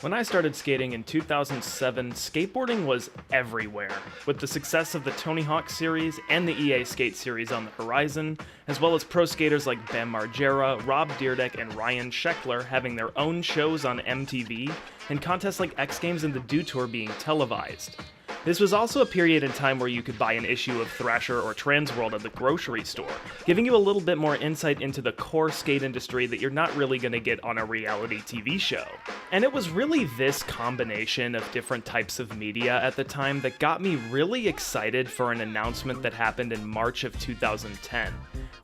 When I started skating in 2007, skateboarding was everywhere, with the success of the Tony Hawk series and the EA Skate series on the horizon, as well as pro skaters like Bam Margera, Rob Dyrdek, and Ryan Sheckler having their own shows on MTV, and contests like X Games and the Dew Tour being televised. This was also a period in time where you could buy an issue of Thrasher or Transworld at the grocery store, giving you a little bit more insight into the core skate industry that you're not really going to get on a reality TV show. And it was really this combination of different types of media at the time that got me really excited for an announcement that happened in March of 2010.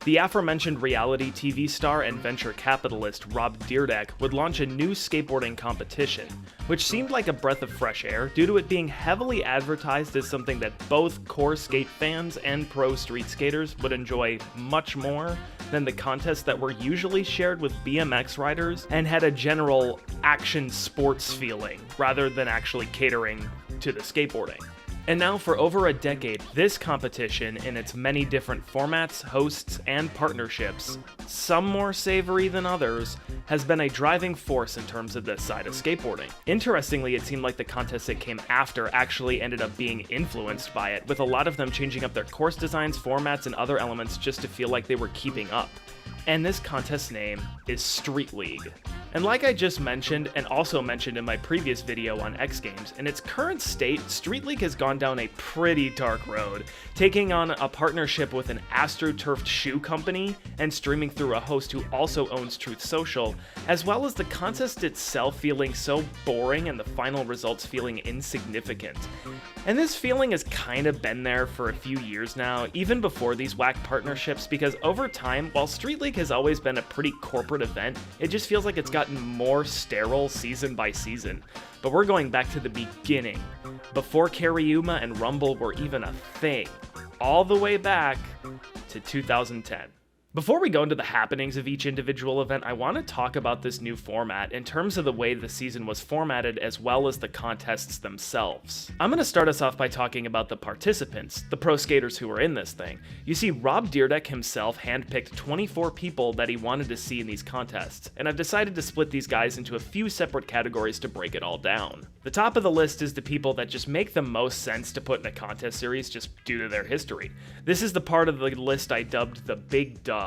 The aforementioned reality TV star and venture capitalist Rob Dyrdek would launch a new skateboarding competition, which seemed like a breath of fresh air due to it being heavily advertised as something that both core skate fans and pro street skaters would enjoy much more than the contests that were usually shared with BMX riders and had a general action sports feeling rather than actually catering to the skateboarding. And now for over a decade, this competition in its many different formats, hosts, and partnerships, some more savory than others, has been a driving force in terms of this side of skateboarding. Interestingly, it seemed like the contests that came after actually ended up being influenced by it, with a lot of them changing up their course designs, formats, and other elements just to feel like they were keeping up. And this contest's name is Street League. And like I just mentioned, and also mentioned in my previous video on X Games, in its current state, Street League has gone down a pretty dark road, taking on a partnership with an AstroTurfed shoe company and streaming through a host who also owns Truth Social, as well as the contest itself feeling so boring and the final results feeling insignificant. And this feeling has kind of been there for a few years now, even before these whack partnerships, because over time, while Street League has always been a pretty corporate event, it just feels like it's gotten more sterile season by season. But we're going back to the beginning, before Kariuma and Rumble were even a thing, all the way back to 2010. Before we go into the happenings of each individual event, I want to talk about this new format in terms of the way the season was formatted as well as the contests themselves. I'm going to start us off by talking about the participants, the pro skaters who were in this thing. You see, Rob Dyrdek himself handpicked 24 people that he wanted to see in these contests, and I've decided to split these guys into a few separate categories to break it all down. The top of the list is the people that just make the most sense to put in a contest series just due to their history. This is the part of the list I dubbed the Big Duh,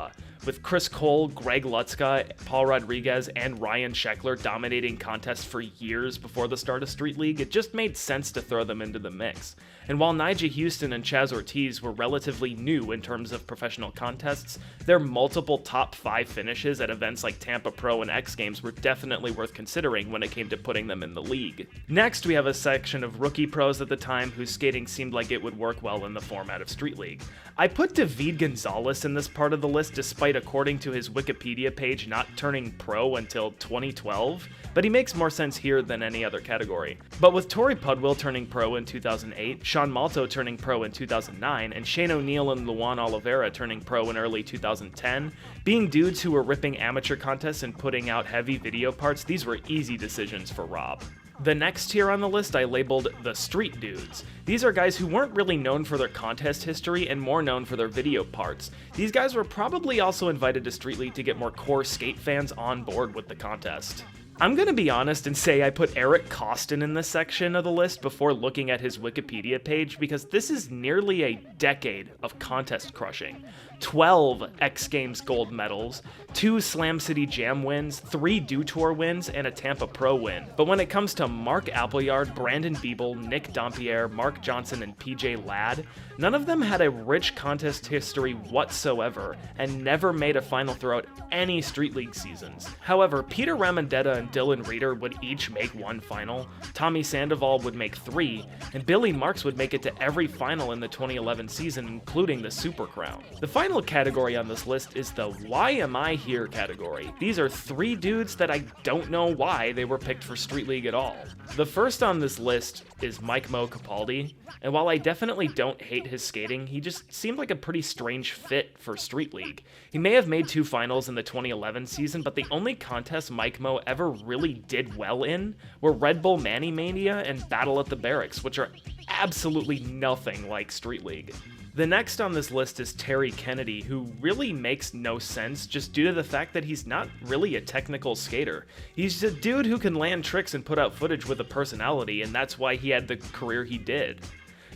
with Chris Cole, Greg Lutzka, Paul Rodriguez, and Ryan Sheckler dominating contests for years before the start of Street League. It just made sense to throw them into the mix. And while Nyjah Houston and Chaz Ortiz were relatively new in terms of professional contests, their multiple top 5 finishes at events like Tampa Pro and X Games were definitely worth considering when it came to putting them in the league. Next, we have a section of rookie pros at the time whose skating seemed like it would work well in the format of Street League. I put David Gonzalez in this part of the list despite, according to his Wikipedia page, not turning pro until 2012, but he makes more sense here than any other category. But with Tori Pudwill turning pro in 2008, Sean Malto turning pro in 2009, and Shane O'Neill and Luan Oliveira turning pro in early 2010, being dudes who were ripping amateur contests and putting out heavy video parts, these were easy decisions for Rob. The next tier on the list I labeled the street dudes. These are guys who weren't really known for their contest history and more known for their video parts. These guys were probably also invited to Street League to get more core skate fans on board with the contest. I'm gonna be honest and say I put Eric Costin in this section of the list before looking at his Wikipedia page because this is nearly a decade of contest crushing. 12 X Games gold medals, 2 Slam City Jam wins, 3 Dew Tour wins, and a Tampa Pro win. But when it comes to Mark Appleyard, Brandon Biebel, Nick Dompierre, Mark Johnson, and PJ Ladd, none of them had a rich contest history whatsoever and never made a final throughout any Street League seasons. However, Peter Ramondetta and Dylan Reeder would each make 1 final, Tommy Sandoval would make 3, and Billy Marks would make it to every final in the 2011 season, including the Super Crown. The final category on this list is the Why Am I Here category. These are 3 dudes that I don't know why they were picked for Street League at all. The first on this list is Mike Mo Capaldi, and while I definitely don't hate his skating, he just seemed like a pretty strange fit for Street League. He may have made 2 finals in the 2011 season, but the only contests Mike Mo ever really did well in were Red Bull Manny Mania and Battle at the Barracks, which are absolutely nothing like Street League. The next on this list is Terry Kennedy, who really makes no sense just due to the fact that he's not really a technical skater. He's a dude who can land tricks and put out footage with a personality, and that's why he had the career he did.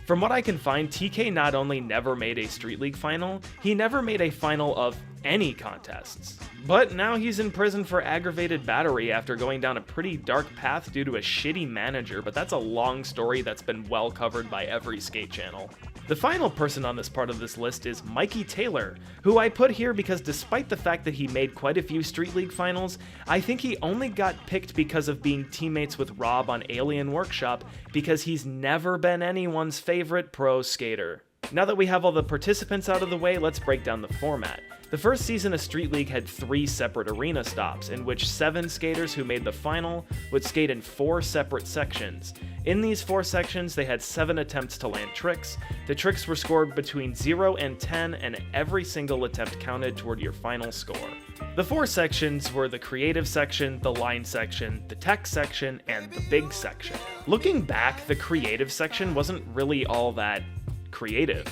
From what I can find, TK not only never made a Street League final, he never made a final of any contests. But now he's in prison for aggravated battery after going down a pretty dark path due to a shitty manager, but that's a long story that's been well covered by every skate channel. The final person on this part of this list is Mikey Taylor, who I put here because despite the fact that he made quite a few Street League finals, I think he only got picked because of being teammates with Rob on Alien Workshop, because he's never been anyone's favorite pro skater. Now that we have all the participants out of the way, let's break down the format. The first season of Street League had 3 separate arena stops, in which 7 skaters who made the final would skate in 4 separate sections. In these 4 sections, they had 7 attempts to land tricks. The tricks were scored between 0 and 10, and every single attempt counted toward your final score. The 4 sections were the creative section, the line section, the tech section, and the big section. Looking back, the creative section wasn't really all that creative.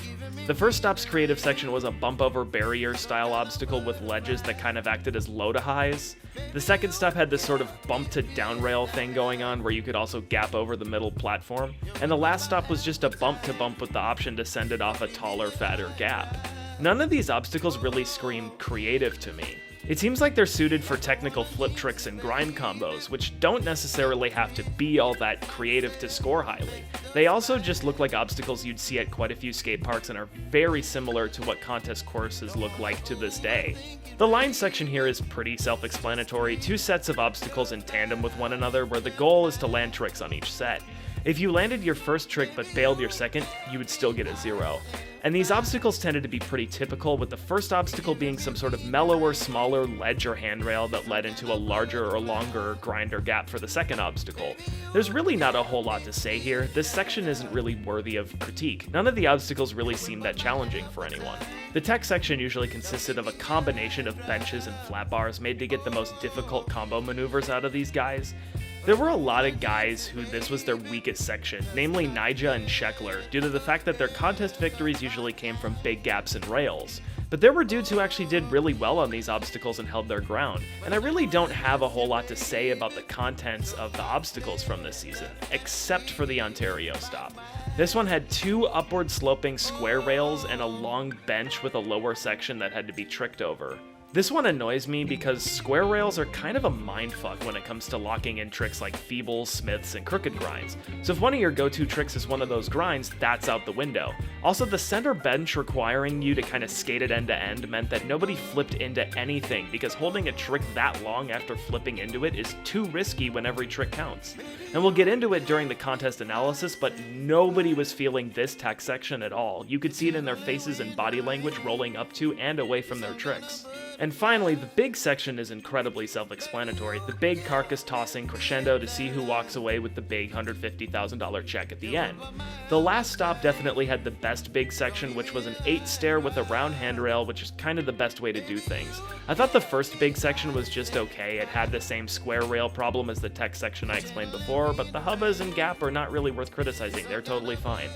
The first stop's creative section was a bump over barrier style obstacle with ledges that kind of acted as low to highs. The second stop had this sort of bump to down rail thing going on where you could also gap over the middle platform. And the last stop was just a bump to bump with the option to send it off a taller, fatter gap. None of these obstacles really scream creative to me. It seems like they're suited for technical flip tricks and grind combos, which don't necessarily have to be all that creative to score highly. They also just look like obstacles you'd see at quite a few skate parks and are very similar to what contest courses look like to this day. The line section here is pretty self-explanatory, 2 sets of obstacles in tandem with one another where the goal is to land tricks on each set. If you landed your first trick but failed your second, you would still get a 0. And these obstacles tended to be pretty typical, with the first obstacle being some sort of mellower, smaller ledge or handrail that led into a larger or longer grind or gap for the second obstacle. There's really not a whole lot to say here. This section isn't really worthy of critique. None of the obstacles really seem that challenging for anyone. The tech section usually consisted of a combination of benches and flat bars made to get the most difficult combo maneuvers out of these guys. There were a lot of guys who this was their weakest section, namely Nyjah and Sheckler, due to the fact that their contest victories usually came from big gaps and rails. But there were dudes who actually did really well on these obstacles and held their ground, and I really don't have a whole lot to say about the contents of the obstacles from this season, except for the Ontario stop. This one had 2 upward sloping square rails and a long bench with a lower section that had to be tricked over. This one annoys me because square rails are kind of a mindfuck when it comes to locking in tricks like feebles, smiths, and crooked grinds. So if one of your go-to tricks is one of those grinds, that's out the window. Also, the center bench requiring you to kind of skate it end to end meant that nobody flipped into anything because holding a trick that long after flipping into it is too risky when every trick counts. And we'll get into it during the contest analysis, but nobody was feeling this tech section at all. You could see it in their faces and body language rolling up to and away from their tricks. And finally, the big section is incredibly self-explanatory. The big carcass tossing crescendo to see who walks away with the big $150,000 check at the end. The last stop definitely had the best big section, which was an 8 stair with a round handrail, which is kind of the best way to do things. I thought the first big section was just okay. It had the same square rail problem as the tech section I explained before, but the hubbas and gap are not really worth criticizing. They're totally fine.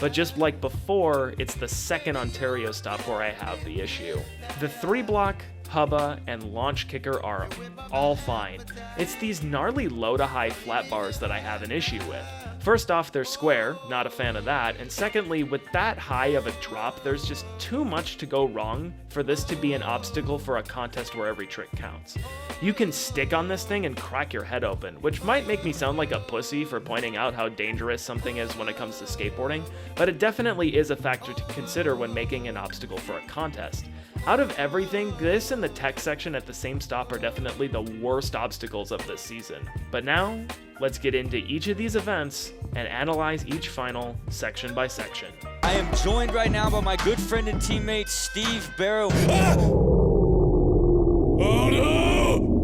But just like before, it's the second Ontario stop where I have the issue. The 3-block, hubba, and launch kicker are all fine. It's these gnarly low to high flat bars that I have an issue with. First off, they're square, not a fan of that, and secondly, with that high of a drop, there's just too much to go wrong for this to be an obstacle for a contest where every trick counts. You can stick on this thing and crack your head open, which might make me sound like a pussy for pointing out how dangerous something is when it comes to skateboarding, but it definitely is a factor to consider when making an obstacle for a contest. Out of everything, this and the tech section at the same stop are definitely the worst obstacles of this season. But now, let's get into each of these events and analyze each final section by section. I am joined right now by my good friend and teammate, Steve Barrow. Oh no!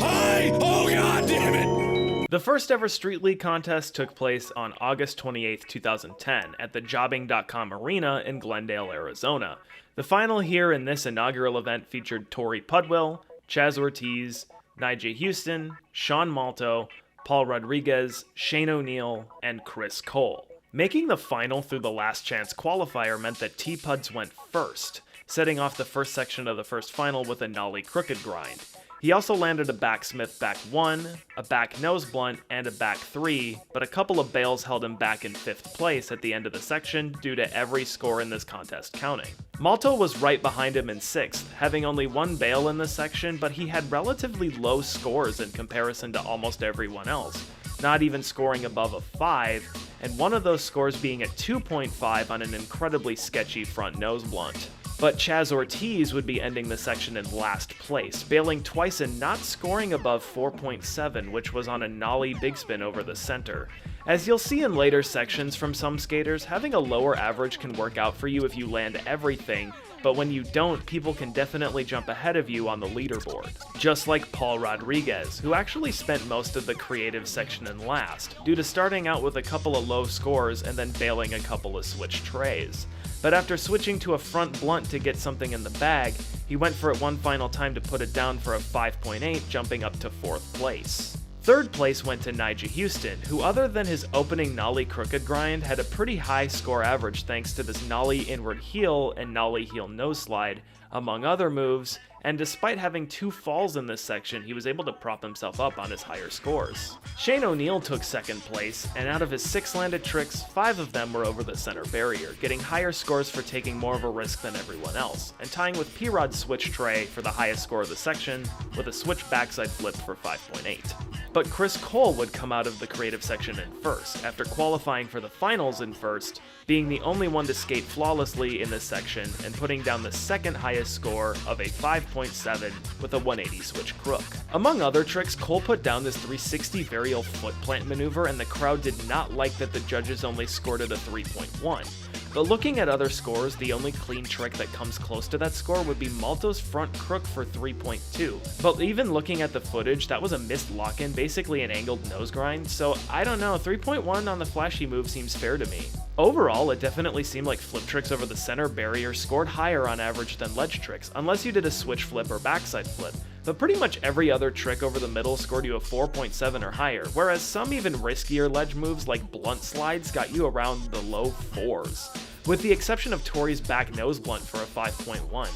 Hi! Oh god damn it! The first ever Street League contest took place on August 28, 2010 at the Jobbing.com Arena in Glendale, Arizona. The final here in this inaugural event featured Tori Pudwill, Chaz Ortiz, Nyjah Houston, Sean Malto, Paul Rodriguez, Shane O'Neill, and Chris Cole. Making the final through the last chance qualifier meant that T-Puds went first, setting off the first section of the first final with a nollie crooked grind. He also landed a backsmith back 1, a back nose blunt, and a back 3, but a couple of bails held him back in 5th place at the end of the section due to every score in this contest counting. Malto was right behind him in 6th, having only 1 bail in this section, but he had relatively low scores in comparison to almost everyone else, not even scoring above a 5, and one of those scores being a 2.5 on an incredibly sketchy front nose blunt. But Chaz Ortiz would be ending the section in last place, bailing twice and not scoring above 4.7, which was on a nollie big spin over the center. As you'll see in later sections from some skaters, having a lower average can work out for you if you land everything, but when you don't, people can definitely jump ahead of you on the leaderboard. Just like Paul Rodriguez, who actually spent most of the creative section in last, due to starting out with a couple of low scores and then bailing a couple of switch trays. But after switching to a front blunt to get something in the bag, he went for it one final time to put it down for a 5.8, jumping up to 4th place. 3rd place went to Nigel Houston, who other than his opening nollie crooked grind had a pretty high score average thanks to this nollie inward heel and nollie heel nose slide, among other moves, and despite having 2 falls in this section, he was able to prop himself up on his higher scores. Shane O'Neill took 2nd place, and out of his 6 landed tricks, 5 of them were over the center barrier, getting higher scores for taking more of a risk than everyone else, and tying with P-Rod's switch tray for the highest score of the section, with a switch backside flip for 5.8. But Chris Cole would come out of the creative section in 1st, after qualifying for the finals in 1st, being the only one to skate flawlessly in this section and putting down the 2nd highest score of a 5.7 with a 180 switch crook. Among other tricks, Cole put down this 360 varial foot plant maneuver, and the crowd did not like that the judges only scored it a 3.1. But looking at other scores, the only clean trick that comes close to that score would be Malto's front crook for 3.2. But even looking at the footage, that was a missed lock-in, basically an angled nose grind, so I don't know, 3.1 on the flashy move seems fair to me. Overall, it definitely seemed like flip tricks over the center barrier scored higher on average than ledge tricks, unless you did a switch flip or backside flip. But pretty much every other trick over the middle scored you a 4.7 or higher, whereas some even riskier ledge moves like blunt slides got you around the low 4s, with the exception of Tori's back nose blunt for a 5.1.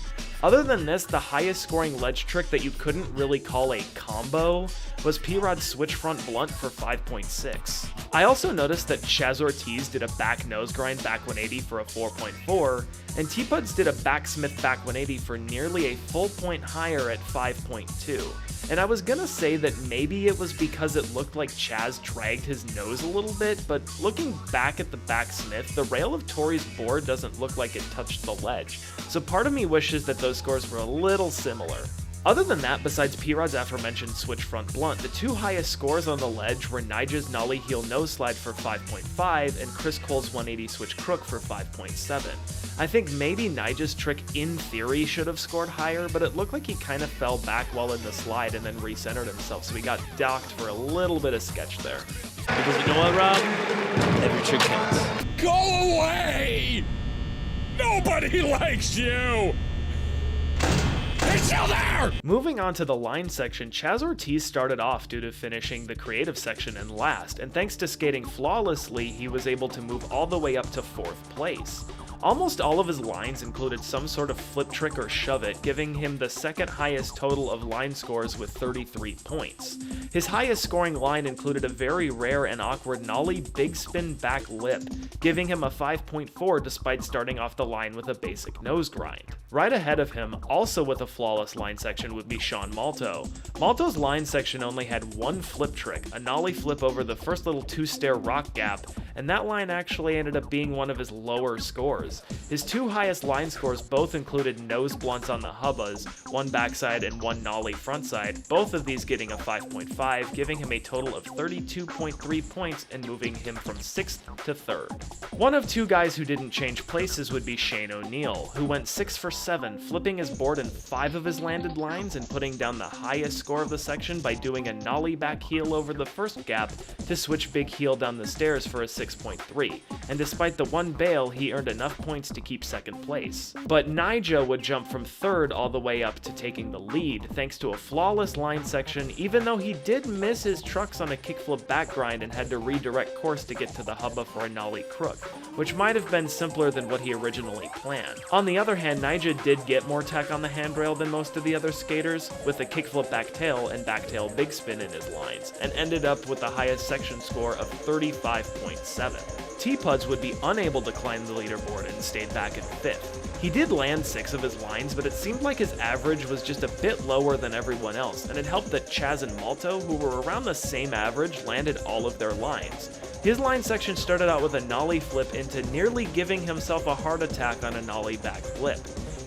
Other than this, the highest scoring ledge trick that you couldn't really call a combo was P-Rod's switch front blunt for 5.6. I also noticed that Chaz Ortiz did a back nose grind back 180 for a 4.4, and T-Puds did a backsmith back 180 for nearly a full point higher at 5.2. And I was gonna say that maybe it was because it looked like Chaz dragged his nose a little bit, but looking back at the backsmith, the rail of Tori's board doesn't look like it touched the ledge, so part of me wishes that those scores were a little similar. Other than that, besides P-Rod's aforementioned switch front blunt, the 2 highest scores on the ledge were Nigel's nollie heel nose slide for 5.5 and Chris Cole's 180 switch crook for 5.7. I think maybe Nigel's trick in theory should have scored higher, but it looked like he kind of fell back while in the slide and then recentered himself, so he got docked for a little bit of sketch there. Because you know what, Rob? Every trick counts. Go away! Nobody likes you! They're still there! Moving on to the line section, Chaz Ortiz started off due to finishing the creative section in last, and thanks to skating flawlessly, he was able to move all the way up to 4th place. Almost all of his lines included some sort of flip trick or shove it, giving him the 2nd highest total of line scores with 33 points. His highest scoring line included a very rare and awkward nollie big spin back lip, giving him a 5.4 despite starting off the line with a basic nose grind. Right ahead of him, also with a flawless line section, would be Sean Malto. Malto's line section only had 1 flip trick, a nollie flip over the first little 2-stair rock gap, and that line actually ended up being one of his lower scores. His 2 highest line scores both included nose blunts on the hubbas, 1 backside and 1 nollie frontside, both of these getting a 5.5, giving him a total of 32.3 points and moving him from 6th to 3rd. One of 2 guys who didn't change places would be Shane O'Neill, who went 6 for 7, flipping his board in 5 of his landed lines and putting down the highest score of the section by doing a nollie back heel over the first gap to switch big heel down the stairs for a 6.3, and despite the 1 bail, he earned enough enough points to keep second place. But Naija would jump from third all the way up to taking the lead, thanks to a flawless line section, even though he did miss his trucks on a kickflip back grind and had to redirect course to get to the hubba for a nollie crook, which might have been simpler than what he originally planned. On the other hand, Naija did get more tech on the handrail than most of the other skaters, with a kickflip backtail and backtail big spin in his lines, and ended up with the highest section score of 35.7. T-Puds would be unable to climb the leaderboard and stayed back in 5th. He did land 6 of his lines, but it seemed like his average was just a bit lower than everyone else, and it helped that Chaz and Malto, who were around the same average, landed all of their lines. His line section started out with a nollie flip into nearly giving himself a heart attack on a nollie back flip.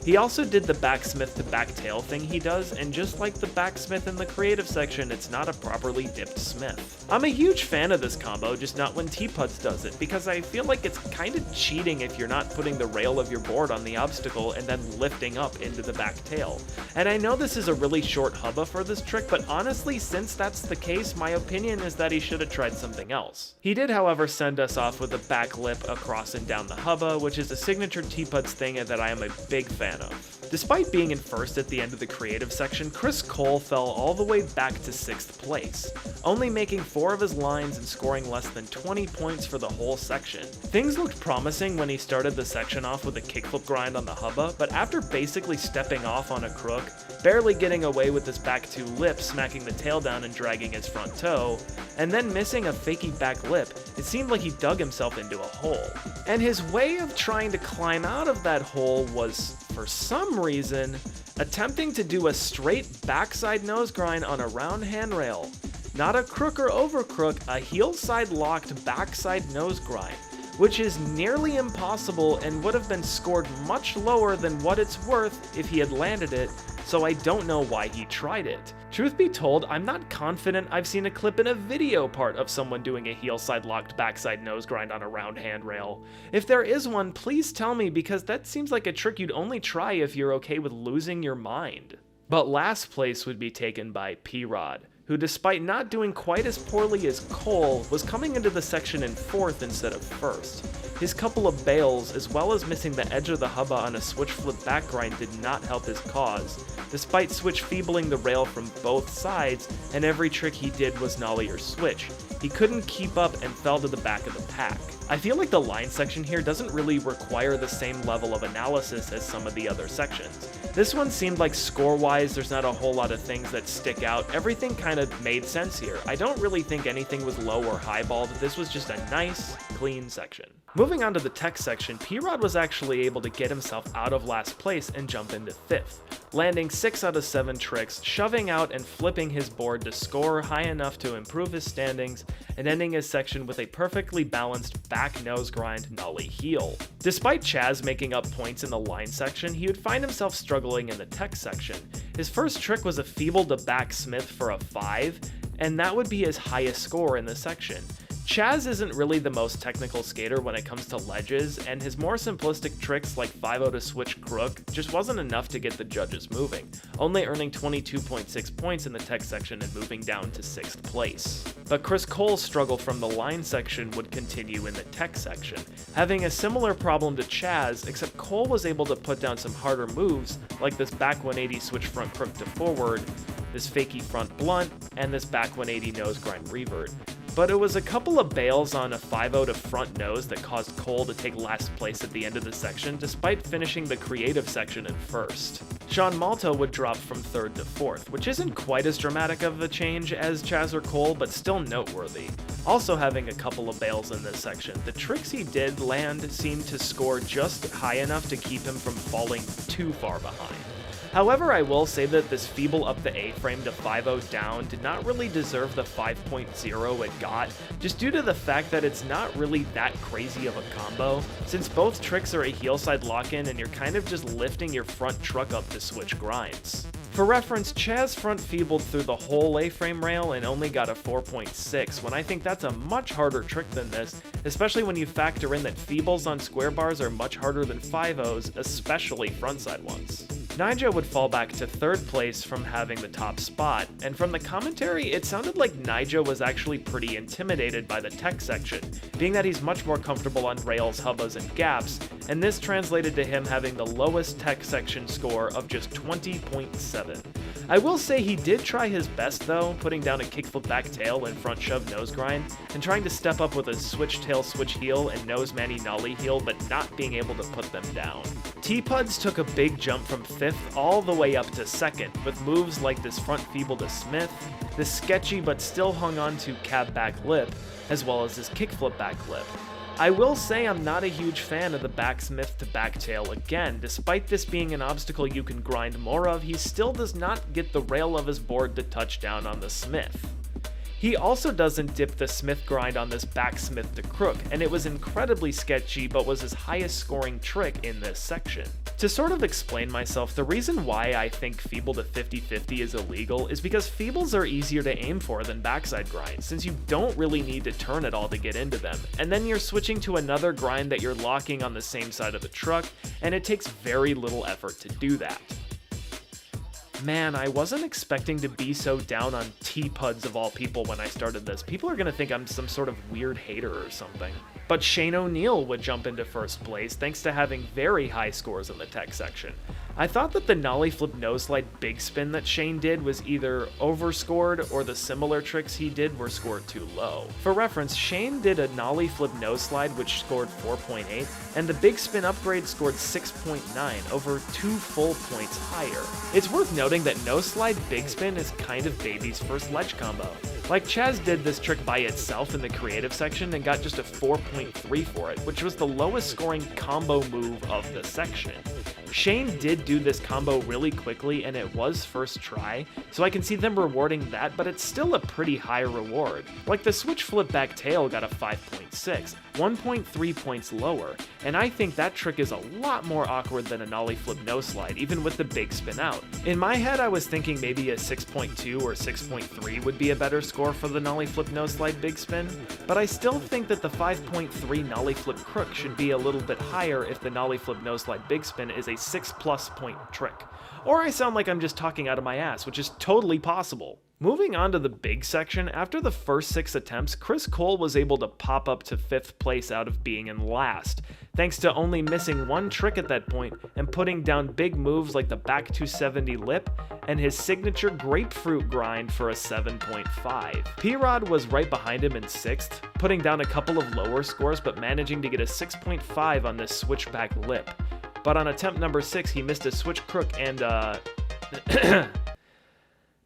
He also did the backsmith to backtail thing he does, and just like the backsmith in the creative section, it's not a properly dipped smith. I'm a huge fan of this combo, just not when T-Puds does it, because I feel like it's kinda cheating if you're not putting the rail of your board on the obstacle and then lifting up into the backtail. And I know this is a really short hubba for this trick, but honestly, since that's the case, my opinion is that he should have tried something else. He did, however, send us off with a back lip across and down the hubba, which is a signature T-Puds thing that I am a big fan of. Despite being in first at the end of the creative section, Chris Cole fell all the way back to 6th place, only making 4 of his lines and scoring less than 20 points for the whole section. Things looked promising when he started the section off with a kickflip grind on the hubba, but after basically stepping off on a crook, barely getting away with his back 2 lip, smacking the tail down and dragging his front toe, and then missing a fakey back lip, it seemed like he dug himself into a hole. And his way of trying to climb out of that hole was, for some reason, attempting to do a straight backside nose grind on a round handrail. Not a crook or over crook, a heel side locked backside nose grind, which is nearly impossible and would have been scored much lower than what it's worth if he had landed it, so I don't know why he tried it. Truth be told, I'm not confident I've seen a clip in a video part of someone doing a heel side locked backside nose grind on a round handrail. If there is one, please tell me, because that seems like a trick you'd only try if you're okay with losing your mind. But last place would be taken by P-Rod, who, despite not doing quite as poorly as Cole, was coming into the section in 4th instead of 1st. His couple of bails, as well as missing the edge of the hubba on a switch flip back grind, did not help his cause, despite Switch feebling the rail from both sides, and every trick he did was nollie or switch. He couldn't keep up and fell to the back of the pack. I feel like the line section here doesn't really require the same level of analysis as some of the other sections. This one seemed like score-wise there's not a whole lot of things that stick out. Everything kind of made sense here. I don't really think anything was low or highballed. This was just a nice, clean section. Moving on to the tech section, P-Rod was actually able to get himself out of last place and jump into 5th, landing 6 out of 7 tricks, shoving out and flipping his board to score high enough to improve his standings, and ending his section with a perfectly balanced back nose grind nollie heel. Despite Chaz making up points in the line section, he would find himself struggling in the tech section. His first trick was a feeble to back smith for a 5, and that would be his highest score in the section. Chaz isn't really the most technical skater when it comes to ledges, and his more simplistic tricks like 5-0 to switch crook just wasn't enough to get the judges moving, only earning 22.6 points in the tech section and moving down to 6th place. But Chris Cole's struggle from the line section would continue in the tech section, having a similar problem to Chaz, except Cole was able to put down some harder moves, like this back 180 switch front crook to forward, this fakey front blunt, and this back 180 nose grind revert. But it was a couple of bails on a 5-0 to front nose that caused Cole to take last place at the end of the section, despite finishing the creative section in 1st. Sean Malto would drop from 3rd to 4th, which isn't quite as dramatic of a change as Chaz or Cole, but still noteworthy. Also having a couple of bails in this section, the tricks he did land seemed to score just high enough to keep him from falling too far behind. However, I will say that this feeble up the A-frame to 5-0 down did not really deserve the 5.0 it got, just due to the fact that it's not really that crazy of a combo, since both tricks are a heel side lock-in and you're kind of just lifting your front truck up to switch grinds. For reference, Chaz front feebled through the whole A-frame rail and only got a 4.6, when I think that's a much harder trick than this, especially when you factor in that feebles on square bars are much harder than 5-0s, especially frontside ones. Naija would fall back to 3rd place from having the top spot, and from the commentary, it sounded like Naija was actually pretty intimidated by the tech section, being that he's much more comfortable on rails, hubbas, and gaps, and this translated to him having the lowest tech section score of just 20.7. I will say he did try his best though, putting down a kickflip back tail and front shove nose grind, and trying to step up with a switch tail switch heel and nose manny nollie heel, but not being able to put them down. T-Puds took a big jump from 5th all the way up to 2nd, with moves like this front feeble to Smith, this sketchy but still hung on to cab back lip, as well as this kickflip back lip. I will say I'm not a huge fan of the backsmith to back tail again. Despite this being an obstacle you can grind more of, he still does not get the rail of his board to touch down on the smith. He also doesn't dip the smith grind on this backsmith to crook, and it was incredibly sketchy but was his highest scoring trick in this section. To sort of explain myself, the reason why I think feeble to 50-50 is illegal is because feebles are easier to aim for than backside grinds, since you don't really need to turn at all to get into them, and then you're switching to another grind that you're locking on the same side of the truck, and it takes very little effort to do that. Man, I wasn't expecting to be so down on T-Puds of all people when I started this. People are gonna think I'm some sort of weird hater or something. But Shane O'Neill would jump into 1st place thanks to having very high scores in the tech section. I thought that the nollie flip nose slide big spin that Shane did was either overscored or the similar tricks he did were scored too low. For reference, Shane did a nollie flip nose slide which scored 4.8, and the big spin upgrade scored 6.9, over 2 full points higher. It's worth noting that nose slide big spin is kind of baby's first ledge combo. Like, Chaz did this trick by itself in the creative section and got just a 4.3 for it, which was the lowest scoring combo move of the section. Shane did do this combo really quickly and it was first try, so I can see them rewarding that, but it's still a pretty high reward. Like the switch flip back tail got a 5.6, 1.3 points lower, and I think that trick is a lot more awkward than a nollie flip no slide, even with the big spin out. In my head I was thinking maybe a 6.2 or 6.3 would be a better score for the nollie flip no slide big spin, but I still think that the 5.3 nollie flip crook should be a little bit higher if the nollie flip no slide big spin is a 6+ point trick. Or I sound like I'm just talking out of my ass, which is totally possible. Moving on to the big section, after the first 6 attempts, Chris Cole was able to pop up to 5th place out of being in last, thanks to only missing one trick at that point and putting down big moves like the back 270 lip and his signature grapefruit grind for a 7.5. P-Rod was right behind him in 6th, putting down a couple of lower scores but managing to get a 6.5 on this switchback lip. But on attempt number 6, he missed a switch crook and,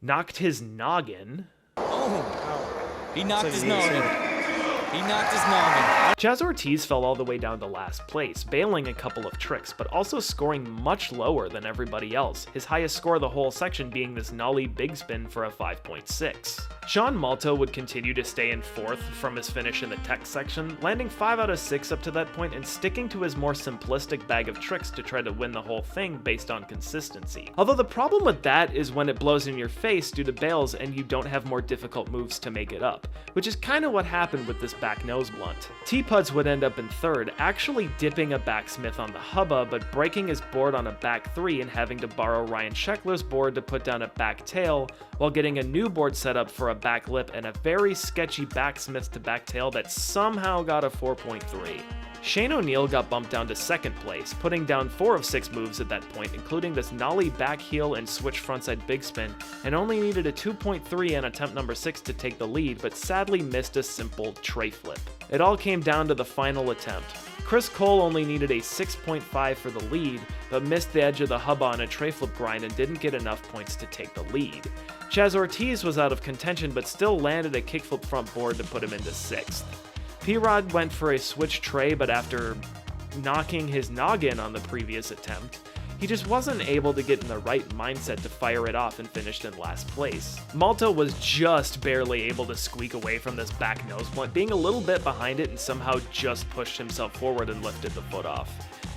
knocked his noggin. Oh, he knocked his noggin. He knocked his noggin. Chaz Ortiz fell all the way down to last place, bailing a couple of tricks, but also scoring much lower than everybody else, his highest score of the whole section being this nollie big spin for a 5.6. Sean Malto would continue to stay in 4th from his finish in the tech section, landing 5 out of 6 up to that point and sticking to his more simplistic bag of tricks to try to win the whole thing based on consistency. Although the problem with that is when it blows in your face due to bails and you don't have more difficult moves to make it up, which is kind of what happened with this back nose blunt. T-Puds would end up in 3rd, actually dipping a backsmith on the hubba but breaking his board on a back 3 and having to borrow Ryan Scheckler's board to put down a back tail while getting a new board set up for a back lip and a very sketchy backsmith to back tail that somehow got a 4.3. Shane O'Neill got bumped down to 2nd place, putting down 4 of 6 moves at that point, including this nollie back heel and switch frontside big spin, and only needed a 2.3 on attempt number 6 to take the lead, but sadly missed a simple tray flip. It all came down to the final attempt. Chris Cole only needed a 6.5 for the lead, but missed the edge of the hubba on a tray flip grind and didn't get enough points to take the lead. Chaz Ortiz was out of contention but still landed a kickflip front board to put him into 6th. P-Rod went for a switch tray, but after knocking his noggin on the previous attempt, he just wasn't able to get in the right mindset to fire it off and finished in last place. Malta was just barely able to squeak away from this back nose blunt, being a little bit behind it and somehow just pushed himself forward and lifted the foot off.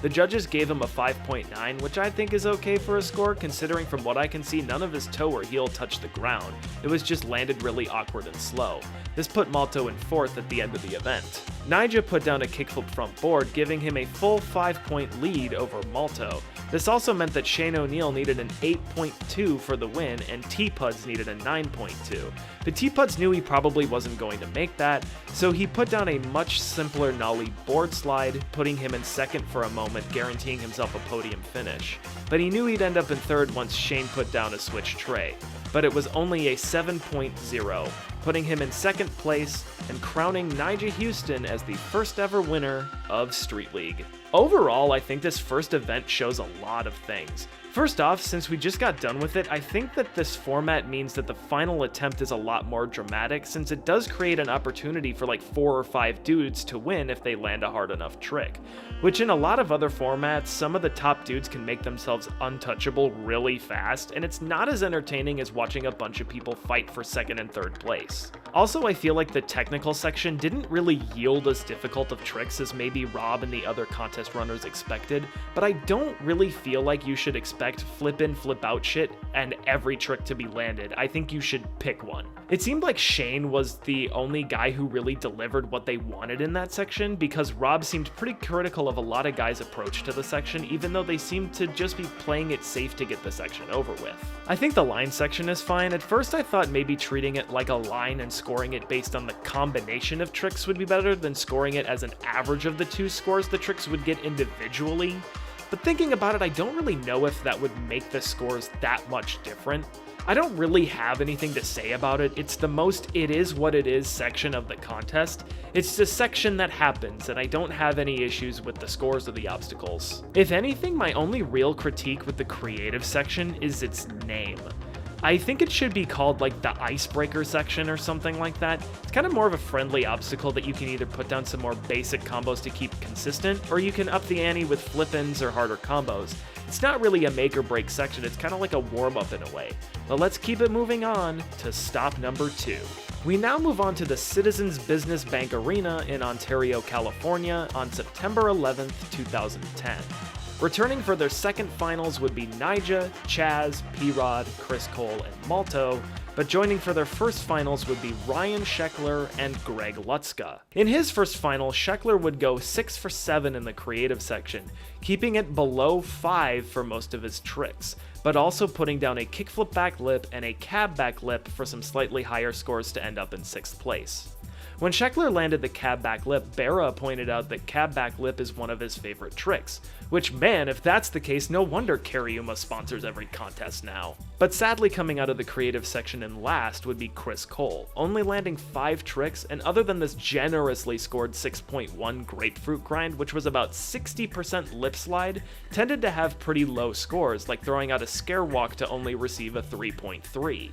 The judges gave him a 5.9, which I think is okay for a score, considering from what I can see none of his toe or heel touched the ground. It was just landed really awkward and slow. This put Malto in 4th at the end of the event. Naija put down a kickflip front board, giving him a full 5-point lead over Malto. This also meant that Shane O'Neill needed an 8.2 for the win, and T-Puds needed a 9.2. But T-Puds knew he probably wasn't going to make that, so he put down a much simpler nollie board slide, putting him in second for a moment, guaranteeing himself a podium finish. But he knew he'd end up in third once Shane put down a switch tray. But it was only a 7.0, putting him in second place and crowning Naija Houston as the first ever winner of Street League. Overall, I think this first event shows a lot of things. First off, since we just got done with it, I think that this format means that the final attempt is a lot more dramatic, since it does create an opportunity for like 4 or 5 dudes to win if they land a hard enough trick. Which in a lot of other formats, some of the top dudes can make themselves untouchable really fast, and it's not as entertaining as watching a bunch of people fight for second and third place. Also, I feel like the technical section didn't really yield as difficult of tricks as maybe Rob and the other contest runners expected, but I don't really feel like you should expect flip in, flip out shit and every trick to be landed. I think you should pick one. It seemed like Shane was the only guy who really delivered what they wanted in that section, because Rob seemed pretty critical of a lot of guys' approach to the section, even though they seemed to just be playing it safe to get the section over with. I think the line section is fine. At first I thought maybe treating it like a line and scoring it based on the combination of tricks would be better than scoring it as an average of the 2 scores the tricks would get individually. But thinking about it, I don't really know if that would make the scores that much different. I don't really have anything to say about it. It's the most it is what it is section of the contest. It's the section that happens, and I don't have any issues with the scores or the obstacles. If anything, my only real critique with the creative section is its name. I think it should be called like the icebreaker section or something like that. It's kind of more of a friendly obstacle that you can either put down some more basic combos to keep consistent, or you can up the ante with flip-ins or harder combos. It's not really a make or break section, it's kind of like a warm-up in a way. But let's keep it moving on to stop number 2. We now move on to the Citizens Business Bank Arena in Ontario, California on September 11th, 2010. Returning for their second finals would be Naija, Chaz, P-Rod, Chris Cole, and Malto, but joining for their first finals would be Ryan Sheckler and Greg Lutzka. In his first final, Sheckler would go 6 for 7 in the creative section, keeping it below 5 for most of his tricks, but also putting down a kickflip back lip and a cab back lip for some slightly higher scores to end up in 6th place. When Sheckler landed the cab back lip, Barra pointed out that cab back lip is one of his favorite tricks, which, man, if that's the case, no wonder Karyuma sponsors every contest now. But sadly, coming out of the creative section in last would be Chris Cole, only landing 5 tricks, and other than this generously scored 6.1 grapefruit grind, which was about 60% lip slide, tended to have pretty low scores, like throwing out a scare walk to only receive a 3.3.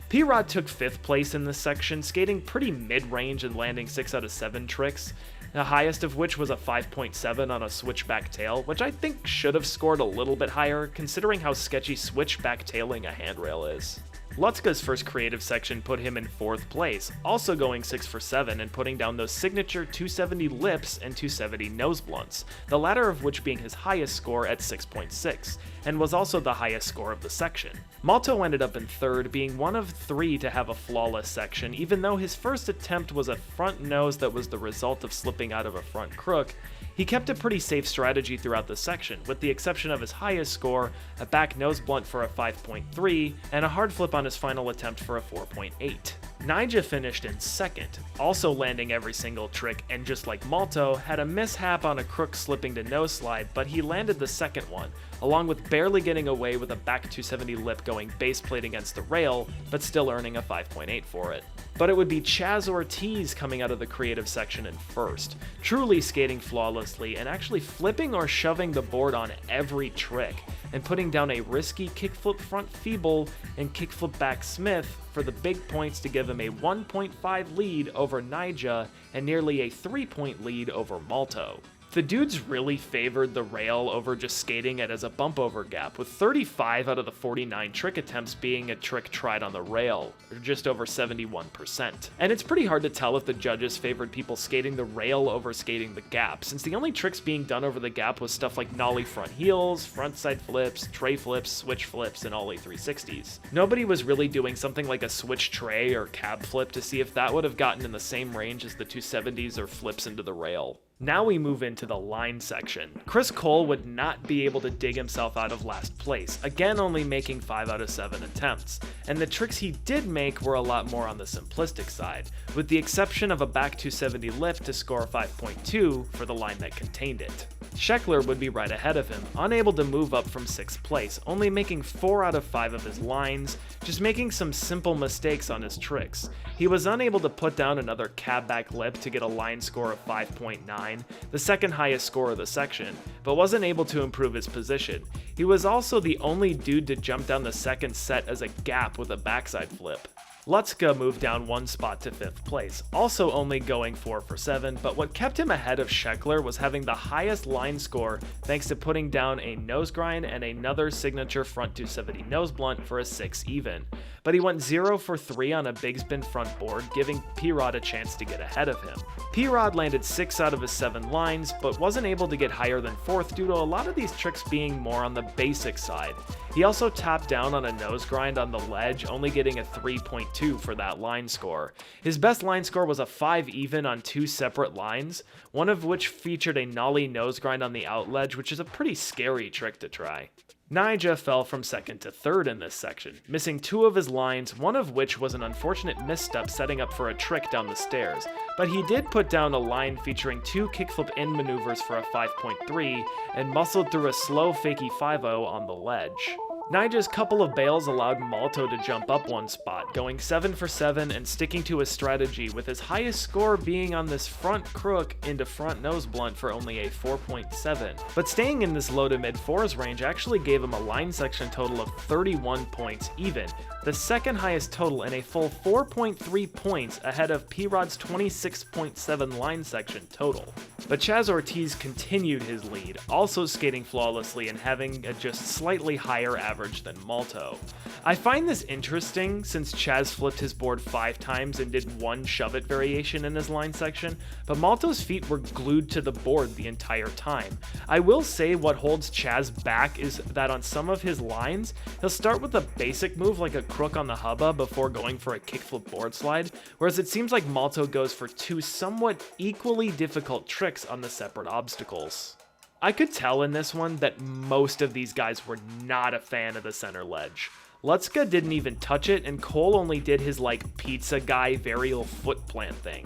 P-Rod took 5th place in this section, skating pretty mid-range and landing 6 out of 7 tricks, the highest of which was a 5.7 on a switchback tail, which I think should have scored a little bit higher, considering how sketchy switchback tailing a handrail is. Lutzka's first creative section put him in 4th place, also going 6 for 7 and putting down those signature 270 lips and 270 nose blunts, the latter of which being his highest score at 6.6, and was also the highest score of the section. Malto ended up in 3rd, being one of 3 to have a flawless section, even though his first attempt was a front nose that was the result of slipping out of a front crook. He kept a pretty safe strategy throughout the section, with the exception of his highest score, a back nose blunt for a 5.3, and a hard flip on his final attempt for a 4.8. Naija finished in 2nd, also landing every single trick, and just like Malto, had a mishap on a crook slipping to nose slide, but he landed the second one, along with barely getting away with a back 270 lip going base plate against the rail, but still earning a 5.8 for it. But it would be Chaz Ortiz coming out of the creative section in 1st, truly skating flawlessly and actually flipping or shoving the board on every trick, and putting down a risky kickflip front feeble and kickflip back Smith for the big points to give him a 1.5 lead over Naija and nearly a 3-point lead over Malto. The dudes really favored the rail over just skating it as a bump over gap, with 35 out of the 49 trick attempts being a trick tried on the rail, or just over 71%. And it's pretty hard to tell if the judges favored people skating the rail over skating the gap, since the only tricks being done over the gap was stuff like nollie front heels, frontside flips, tray flips, switch flips, and ollie 360s. Nobody was really doing something like a switch tray or cab flip to see if that would have gotten in the same range as the 270s or flips into the rail. Now we move into the line section. Chris Cole would not be able to dig himself out of last place, again only making 5 out of 7 attempts, and the tricks he did make were a lot more on the simplistic side, with the exception of a back 270 lift to score 5.2 for the line that contained it. Sheckler would be right ahead of him, unable to move up from 6th place, only making 4 out of 5 of his lines, just making some simple mistakes on his tricks. He was unable to put down another cab back lip to get a line score of 5.9, the second highest score of the section, but wasn't able to improve his position. He was also the only dude to jump down the second set as a gap with a backside flip. Lutzka moved down 1 spot to 5th place, also only going 4 for 7, but what kept him ahead of Sheckler was having the highest line score thanks to putting down a nose grind and another signature front 270 nose blunt for a 6 even. But he went 0 for 3 on a big spin front board, giving P-Rod a chance to get ahead of him. P-Rod landed 6 out of his 7 lines, but wasn't able to get higher than 4th due to a lot of these tricks being more on the basic side. He also tapped down on a nose grind on the ledge, only getting a 3.2 for that line score. His best line score was a 5 even on 2 separate lines, one of which featured a nollie nose grind on the out ledge, which is a pretty scary trick to try. Nyjah fell from 2nd to 3rd in this section, missing 2 of his lines, one of which was an unfortunate misstep setting up for a trick down the stairs, but he did put down a line featuring 2 kickflip in maneuvers for a 5.3 and muscled through a slow fakie 5-0 on the ledge. Nyjah's couple of bails allowed Malto to jump up 1 spot, going 7 for 7 and sticking to his strategy, with his highest score being on this front crook into front nose blunt for only a 4.7. But staying in this low to mid 4s range actually gave him a line section total of 31 points even, the second highest total and a full 4.3 points ahead of P-Rod's 26.7 line section total. But Chaz Ortiz continued his lead, also skating flawlessly and having a just slightly higher average than Malto. I find this interesting since Chaz flipped his board 5 times and did 1 shove-it variation in his line section, but Malto's feet were glued to the board the entire time. I will say what holds Chaz back is that on some of his lines, he'll start with a basic move like a crook on the hubba before going for a kickflip board slide, whereas it seems like Malto goes for 2 somewhat equally difficult tricks on the separate obstacles. I could tell in this one that most of these guys were not a fan of the center ledge. Lutzka didn't even touch it, and Cole only did his like pizza guy varial foot plant thing.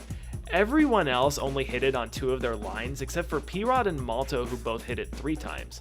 Everyone else only hit it on 2 of their lines except for P-Rod and Malto, who both hit it 3 times.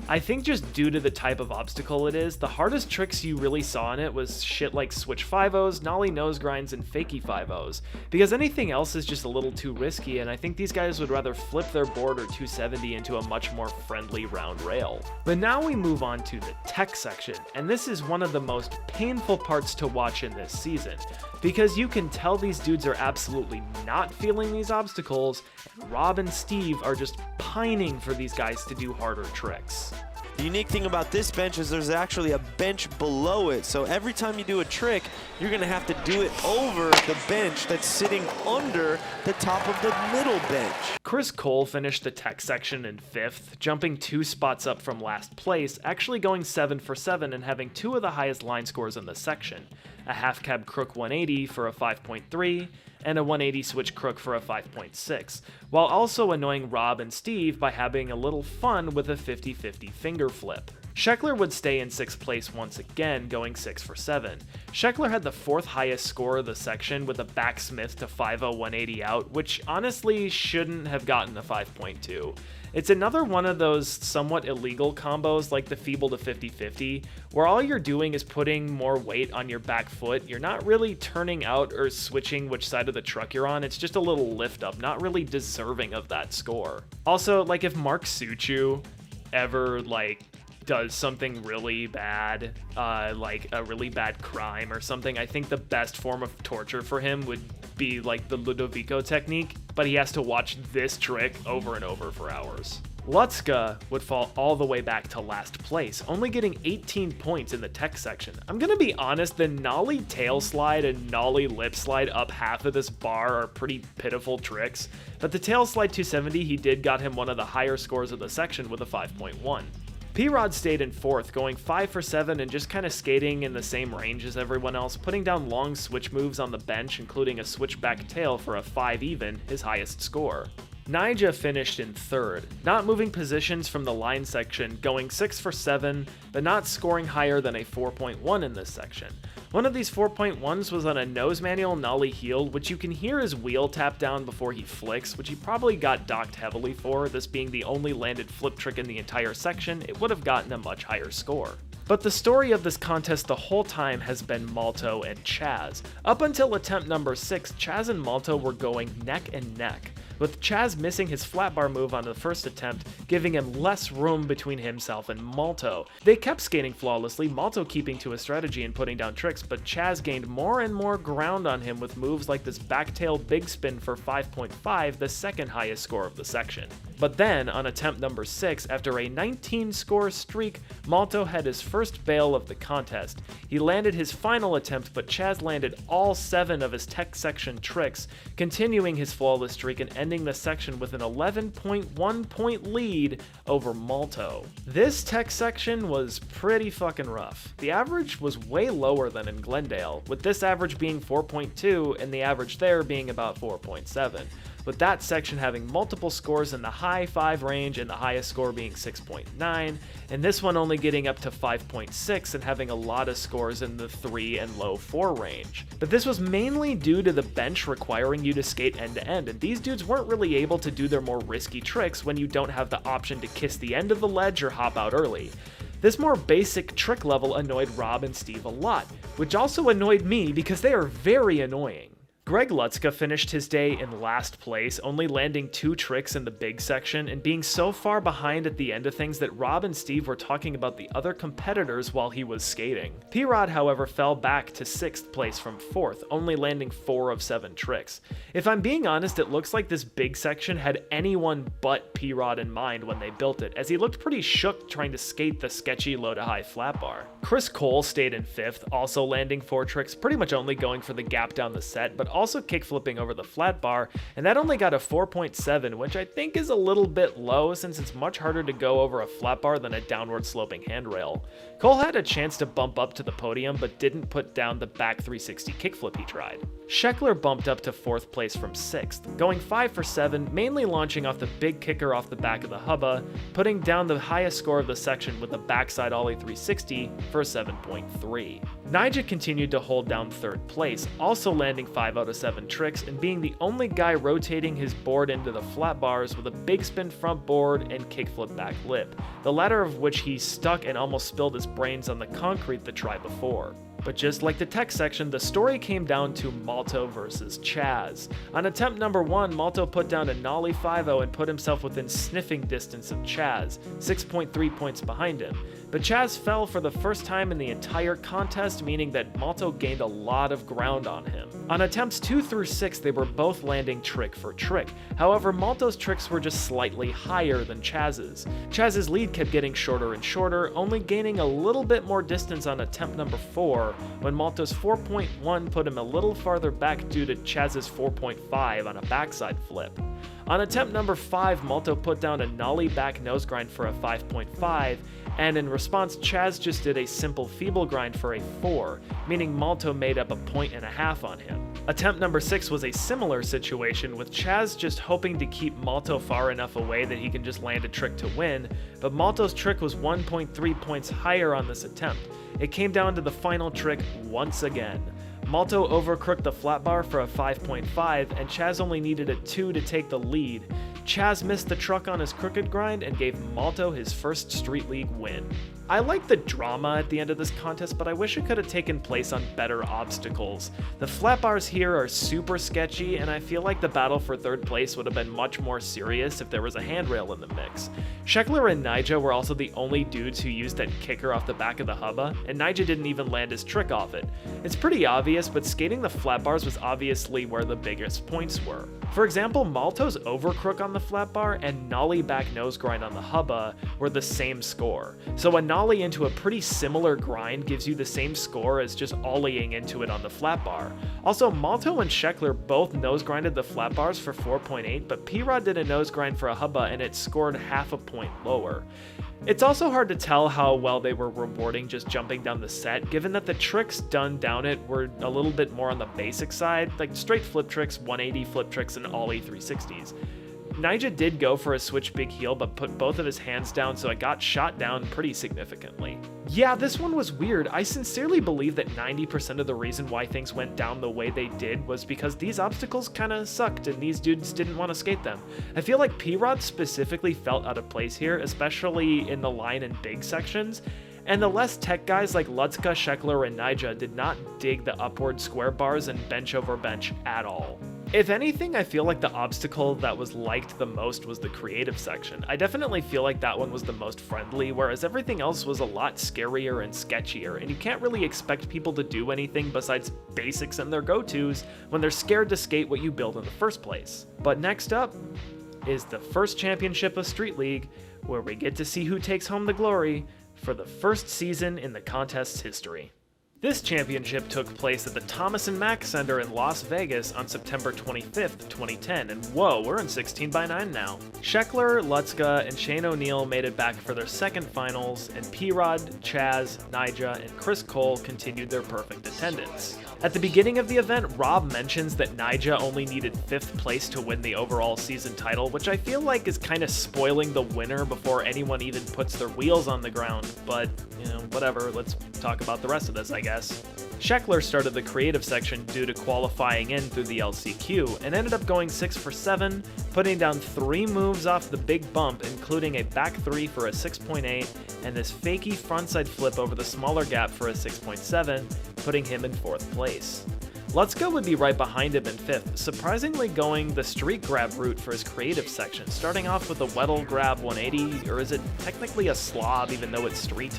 I think just due to the type of obstacle it is, the hardest tricks you really saw in it was shit like switch 5-0s, nollie nose grinds, and fakie 5-0s, because anything else is just a little too risky, and I think these guys would rather flip their board or 270 into a much more friendly round rail. But now we move on to the tech section, and this is one of the most painful parts to watch in this season, because you can tell these dudes are absolutely not feeling these obstacles, and Rob and Steve are just pining for these guys to do harder tricks. The unique thing about this bench is there's actually a bench below it, so every time you do a trick, you're going to have to do it over the bench that's sitting under the top of the middle bench. Chris Cole finished the tech section in 5th, jumping 2 spots up from last place, actually going 7 for 7 and having 2 of the highest line scores in the section, a half cab crook 180 for a 5.3, and a 180 switch crook for a 5.6, while also annoying Rob and Steve by having a little fun with a 50-50 finger flip. Sheckler would stay in 6th place once again, going 6 for 7. Sheckler had the 4th highest score of the section with a backsmith to 5-0 180 out, which honestly shouldn't have gotten a 5.2. It's another one of those somewhat illegal combos like the feeble to 50-50, where all you're doing is putting more weight on your back foot. You're not really turning out or switching which side of the truck you're on, it's just a little lift up, not really deserving of that score. Also, like if Mark Suchu ever does something really bad, like a really bad crime or something, I think the best form of torture for him would be like the Ludovico technique. but he has to watch this trick over and over for hours. Lutska would fall all the way back to last place, only getting 18 points in the tech section. I'm gonna be honest, the nollie tail slide and nollie lip slide up half of this bar are pretty pitiful tricks, but the tail slide 270 he did got him one of the higher scores of the section with a 5.1. P-Rod stayed in 4th, going 5 for 7 and just kind of skating in the same range as everyone else, putting down long switch moves on the bench, including a switchback tail for a 5 even, his highest score. Nyjah finished in 3rd, not moving positions from the line section, going 6 for 7, but not scoring higher than a 4.1 in this section. One of these 4.1s was on a nose manual nollie heel, which you can hear his wheel tap down before he flicks, which he probably got docked heavily for, this being the only landed flip trick in the entire section. It would have gotten a much higher score. But the story of this contest the whole time has been Malto and Chaz. Up until attempt number 6, Chaz and Malto were going neck and neck, with Chaz missing his flat bar move on the first attempt, giving him less room between himself and Malto. They kept skating flawlessly, Malto keeping to his strategy and putting down tricks, but Chaz gained more and more ground on him with moves like this backtail big spin for 5.5, the second highest score of the section. But then, on attempt number 6, after a 19-score streak, Malto had his first bail of the contest. He landed his final attempt, but Chaz landed all 7 of his tech section tricks, continuing his flawless streak and ending the section with an 11.1 point lead over Malto. This tech section was pretty fucking rough. The average was way lower than in Glendale, with this average being 4.2 and the average there being about 4.7. with that section having multiple scores in the high 5 range and the highest score being 6.9, and this one only getting up to 5.6 and having a lot of scores in the 3 and low 4 range. But this was mainly due to the bench requiring you to skate end to end, and these dudes weren't really able to do their more risky tricks when you don't have the option to kiss the end of the ledge or hop out early. This more basic trick level annoyed Rob and Steve a lot, which also annoyed me because they are very annoying. Greg Lutzka finished his day in last place, only landing 2 tricks in the big section and being so far behind at the end of things that Rob and Steve were talking about the other competitors while he was skating. P-Rod, however, fell back to 6th place from 4th, only landing 4 of 7 tricks. If I'm being honest, it looks like this big section had anyone but P-Rod in mind when they built it, as he looked pretty shook trying to skate the sketchy low to high flat bar. Chris Cole stayed in 5th, also landing 4 tricks, pretty much only going for the gap down the set, but also kickflipping over the flat bar, and that only got a 4.7, which I think is a little bit low since it's much harder to go over a flat bar than a downward sloping handrail. Cole had a chance to bump up to the podium, but didn't put down the back 360 kickflip he tried. Scheckler bumped up to 4th place from 6th, going 5 for 7, mainly launching off the big kicker off the back of the hubba, putting down the highest score of the section with the backside ollie 360 for a 7.3. Nyjah continued to hold down 3rd place, also landing 5 out of 7 tricks and being the only guy rotating his board into the flat bars with a big spin front board and kickflip back lip, the latter of which he stuck and almost spilled his brains on the concrete the try before. But just like the tech section, the story came down to Malto versus Chaz. On attempt number 1, Malto put down a nollie 5-0 and put himself within sniffing distance of Chaz, 6.3 points behind him. But Chaz fell for the first time in the entire contest, meaning that Malto gained a lot of ground on him. On attempts 2 through 6, they were both landing trick for trick. However, Malto's tricks were just slightly higher than Chaz's. Chaz's lead kept getting shorter and shorter, only gaining a little bit more distance on attempt number 4, when Malto's 4.1 put him a little farther back due to Chaz's 4.5 on a backside flip. On attempt number 5, Malto put down a nollie back nose grind for a 5.5, and in response, Chaz just did a simple feeble grind for a 4, meaning Malto made up a 1.5 on him. Attempt number 6 was a similar situation, with Chaz just hoping to keep Malto far enough away that he can just land a trick to win, but Malto's trick was 1.3 points higher on this attempt. It came down to the final trick once again. Malto overcooked the flat bar for a 5.5, and Chaz only needed a 2 to take the lead. Chaz missed the truck on his crooked grind and gave Malto his first Street League win. I like the drama at the end of this contest, but I wish it could have taken place on better obstacles. The flat bars here are super sketchy, and I feel like the battle for 3rd place would have been much more serious if there was a handrail in the mix. Scheckler and Nyjah were also the only dudes who used that kicker off the back of the hubba, and Nyjah didn't even land his trick off it. It's pretty obvious, but skating the flat bars was obviously where the biggest points were. For example, Malto's overcrook on the flat bar and nollie back nose grind on the hubba were the same score. So a nollie into a pretty similar grind gives you the same score as just ollieing into it on the flat bar. Also, Malto and Sheckler both nose grinded the flat bars for 4.8, but P-Rod did a nose grind for a hubba and it scored half a point lower. It's also hard to tell how well they were rewarding just jumping down the set, given that the tricks done down it were a little bit more on the basic side, like straight flip tricks, 180 flip tricks, and ollie 360s. Nyjah did go for a switch big heel, but put both of his hands down, so it got shot down pretty significantly. Yeah, this one was weird. I sincerely believe that 90% of the reason why things went down the way they did was because these obstacles kinda sucked and these dudes didn't want to skate them. I feel like P-Rod specifically felt out of place here, especially in the line and big sections, and the less tech guys like Lutzka, Sheckler, and Nyjah did not dig the upward square bars and bench over bench at all. If anything, I feel like the obstacle that was liked the most was the creative section. I definitely feel like that one was the most friendly, whereas everything else was a lot scarier and sketchier, and you can't really expect people to do anything besides basics and their go-tos when they're scared to skate what you build in the first place. But next up is the first championship of Street League, where we get to see who takes home the glory for the first season in the contest's history. This championship took place at the Thomas & Mack Center in Las Vegas on September 25th, 2010, and whoa, we're in 16x9 now. Sheckler, Lutzka, and Shane O'Neill made it back for their second finals, and P-Rod, Chaz, Nyjah, and Chris Cole continued their perfect attendance. At the beginning of the event, Rob mentions that Nyjah only needed 5th place to win the overall season title, which I feel like is kind of spoiling the winner before anyone even puts their wheels on the ground, but, you know, whatever, let's talk about the rest of this, I guess. Sheckler started the creative section due to qualifying in through the LCQ, and ended up going 6 for 7, putting down 3 moves off the big bump, including a back 3 for a 6.8, and this fakey frontside flip over the smaller gap for a 6.7, putting him in 4th place. Lutzka would be right behind him in 5th, surprisingly going the street grab route for his creative section, starting off with a Weddle grab 180, or is it technically a slob even though it's street?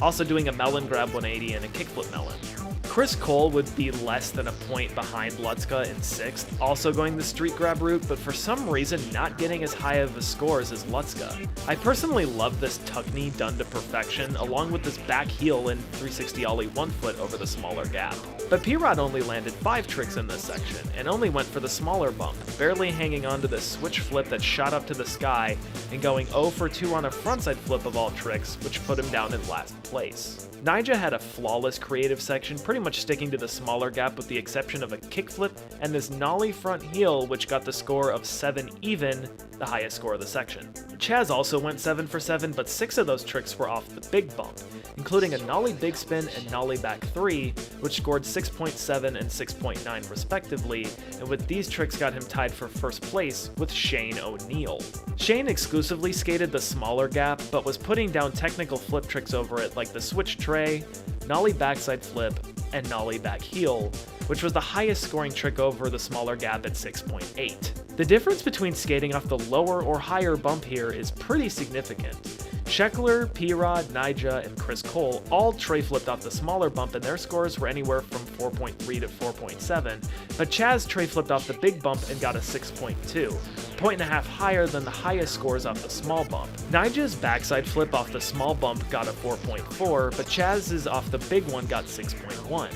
Also doing a melon grab 180 and a kickflip melon. Chris Cole would be less than a point behind Lutzka in 6th, also going the street grab route, but for some reason not getting as high of a scores as Lutzka. I personally love this tuck knee done to perfection, along with this back heel and 360 ollie 1 foot over the smaller gap. But P-Rod only landed 5 tricks in this section, and only went for the smaller bump, barely hanging on to the switch flip that shot up to the sky, and going 0 for 2 on a frontside flip of all tricks, which put him down in last place. Nyjah had a flawless creative section, pretty much sticking to the smaller gap with the exception of a kickflip and this nollie front heel, which got the score of 7 even, the highest score of the section. Chaz also went 7 for 7, but 6 of those tricks were off the big bump, including a nollie big spin and nollie back 3, which scored 6.7 and 6.9 respectively, and with these tricks got him tied for 1st place with Shane O'Neill. Shane exclusively skated the smaller gap, but was putting down technical flip tricks over it like the switch tray, nollie backside flip, and nollie back heel, which was the highest scoring trick over the smaller gap at 6.8. The difference between skating off the lower or higher bump here is pretty significant. Sheckler, P-Rod, Nyjah, and Chris Cole all tray flipped off the smaller bump and their scores were anywhere from 4.3 to 4.7, but Chaz tray flipped off the big bump and got a 6.2, a point and a half higher than the highest scores off the small bump. Nyjah's backside flip off the small bump got a 4.4, but Chaz's off the big one got 6.1.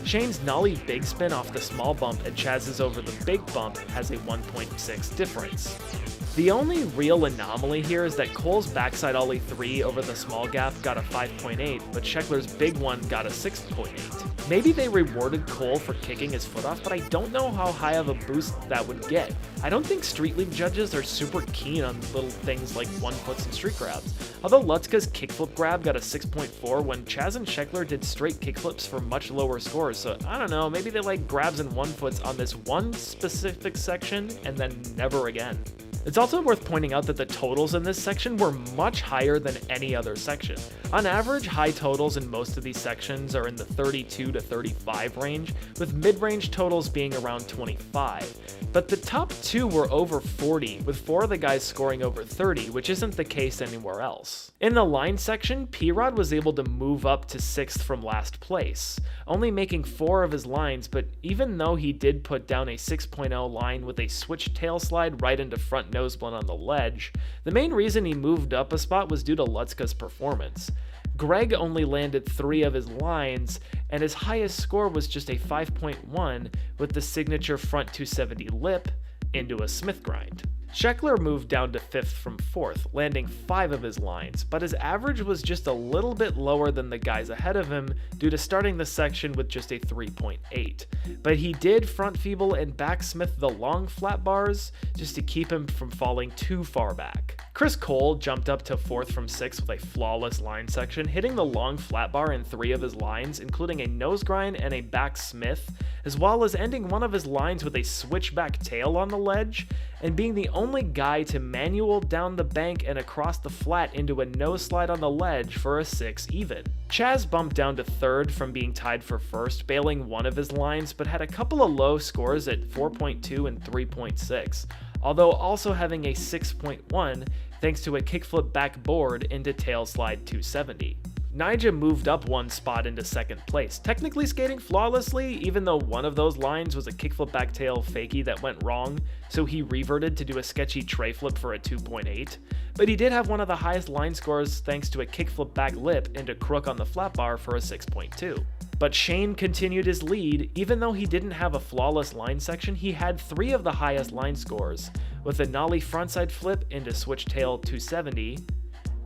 Shane's nollie big spin off the small bump and Chaz's over the big bump has a 1.6 difference. The only real anomaly here is that Cole's backside ollie 3 over the small gap got a 5.8, but Sheckler's big one got a 6.8. Maybe they rewarded Cole for kicking his foot off, but I don't know how high of a boost that would get. I don't think Street League judges are super keen on little things like 1-foots and street grabs. Although Lutzka's kickflip grab got a 6.4 when Chaz and Sheckler did straight kickflips for much lower scores, so I don't know, maybe they like grabs and 1-foots on this one specific section and then never again. It's also worth pointing out that the totals in this section were much higher than any other section. On average, high totals in most of these sections are in the 32 to 35 range, with mid-range totals being around 25. But the top 2 were over 40, with 4 of the guys scoring over 30, which isn't the case anywhere else. In the line section, P-Rod was able to move up to 6th from last place, only making 4 of his lines, but even though he did put down a 6.0 line with a switch tail slide right into front nose blunt on the ledge, the main reason he moved up a spot was due to Lutzka's performance. Greg only landed 3 of his lines, and his highest score was just a 5.1 with the signature front 270 lip into a Smith grind. Scheckler moved down to 5th from 4th, landing 5 of his lines, but his average was just a little bit lower than the guys ahead of him due to starting the section with just a 3.8. But he did front feeble and backsmith the long flat bars just to keep him from falling too far back. Chris Cole jumped up to 4th from 6th with a flawless line section, hitting the long flat bar in 3 of his lines, including a nose grind and a backsmith, as well as ending one of his lines with a switchback tail on the ledge, and being the only guy to manual down the bank and across the flat into a nose slide on the ledge for a 6 even. Chaz bumped down to 3rd from being tied for 1st, bailing one of his lines, but had a couple of low scores at 4.2 and 3.6, although also having a 6.1 thanks to a kickflip backboard into tail slide 270. Nyjah moved up 1 spot into 2nd place, technically skating flawlessly, even though one of those lines was a kickflip backtail fakie that went wrong, so he reverted to do a sketchy tray flip for a 2.8, but he did have one of the highest line scores thanks to a kickflip back lip into crook on the flat bar for a 6.2. But Shane continued his lead. Even though he didn't have a flawless line section, he had 3 of the highest line scores, with a nollie frontside flip into switch tail 270,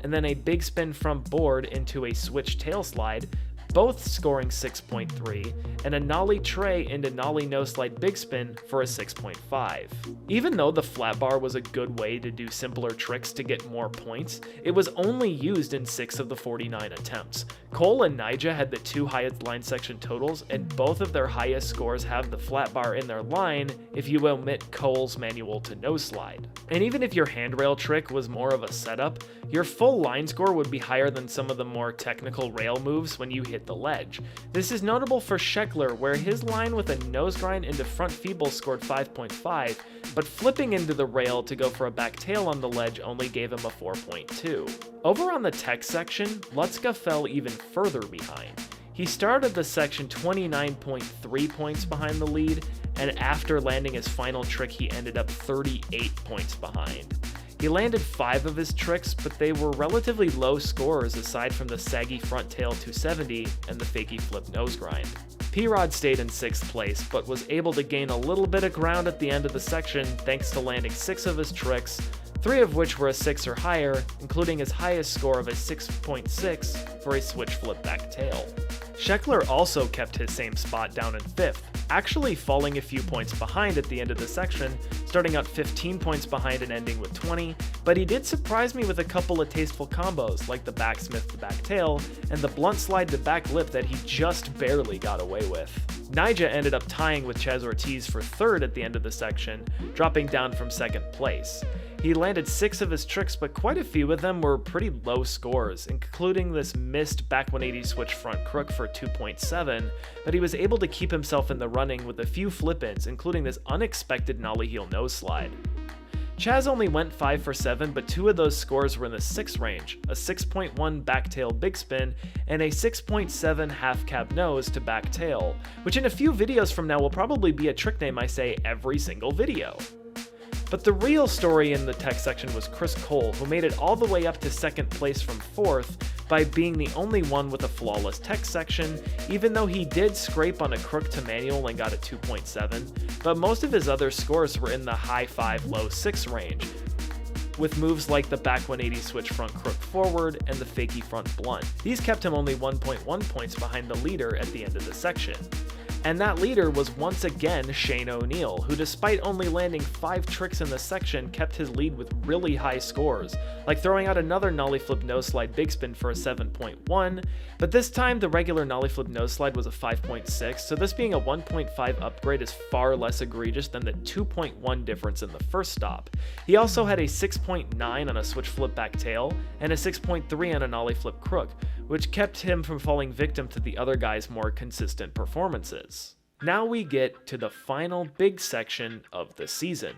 and then a big spin front board into a switch tail slide, both scoring 6.3, and a nollie tray into nollie no slide big spin for a 6.5. Even though the flat bar was a good way to do simpler tricks to get more points, it was only used in 6 of the 49 attempts. Cole and Nyjah had the 2 highest line section totals, and both of their highest scores have the flat bar in their line if you omit Cole's manual to no slide. And even if your handrail trick was more of a setup, your full line score would be higher than some of the more technical rail moves when you hit the ledge. This is notable for Scheckler, where his line with a nose grind into front feeble scored 5.5, but flipping into the rail to go for a back tail on the ledge only gave him a 4.2. Over on the tech section, Lutzka fell even further behind. He started the section 29.3 points behind the lead, and after landing his final trick, he ended up 38 points behind. He landed 5 of his tricks, but they were relatively low scores aside from the saggy front tail 270 and the fakey flip nose grind. P-Rod stayed in 6th place, but was able to gain a little bit of ground at the end of the section thanks to landing 6 of his tricks, 3 of which were a 6 or higher, including his highest score of a 6.6 for a switch flip back tail. Scheckler also kept his same spot down in 5th, actually falling a few points behind at the end of the section, starting out 15 points behind and ending with 20, but he did surprise me with a couple of tasteful combos like the backsmith to back tail and the blunt slide to back lip that he just barely got away with. Nyjah ended up tying with Chaz Ortiz for 3rd at the end of the section, dropping down from 2nd place. He landed 6 of his tricks, but quite a few of them were pretty low scores, including this missed back 180 switch front crook for 2.7, but he was able to keep himself in the running with a few flip-ins, including this unexpected nollie heel nose slide. Chaz only went 5 for 7, but 2 of those scores were in the 6 range, a 6.1 back tail big spin, and a 6.7 half cab nose to back tail, which in a few videos from now will probably be a trick name I say every single video. But the real story in the tech section was Chris Cole, who made it all the way up to 2nd place from 4th by being the only one with a flawless tech section, even though he did scrape on a crook to manual and got a 2.7, but most of his other scores were in the high 5, low 6 range, with moves like the back 180 switch front crook forward and the fakey front blunt. These kept him only 1.1 points behind the leader at the end of the section. And that leader was once again Shane O'Neill, who despite only landing 5 tricks in the section kept his lead with really high scores, like throwing out another nollie flip nose slide big spin for a 7.1, but this time the regular nollie flip nose slide was a 5.6, so this being a 1.5 upgrade is far less egregious than the 2.1 difference in the first stop. He also had a 6.9 on a switch flip back tail, and a 6.3 on a nollie flip crook, which kept him from falling victim to the other guy's more consistent performances. Now we get to the final big section of the season.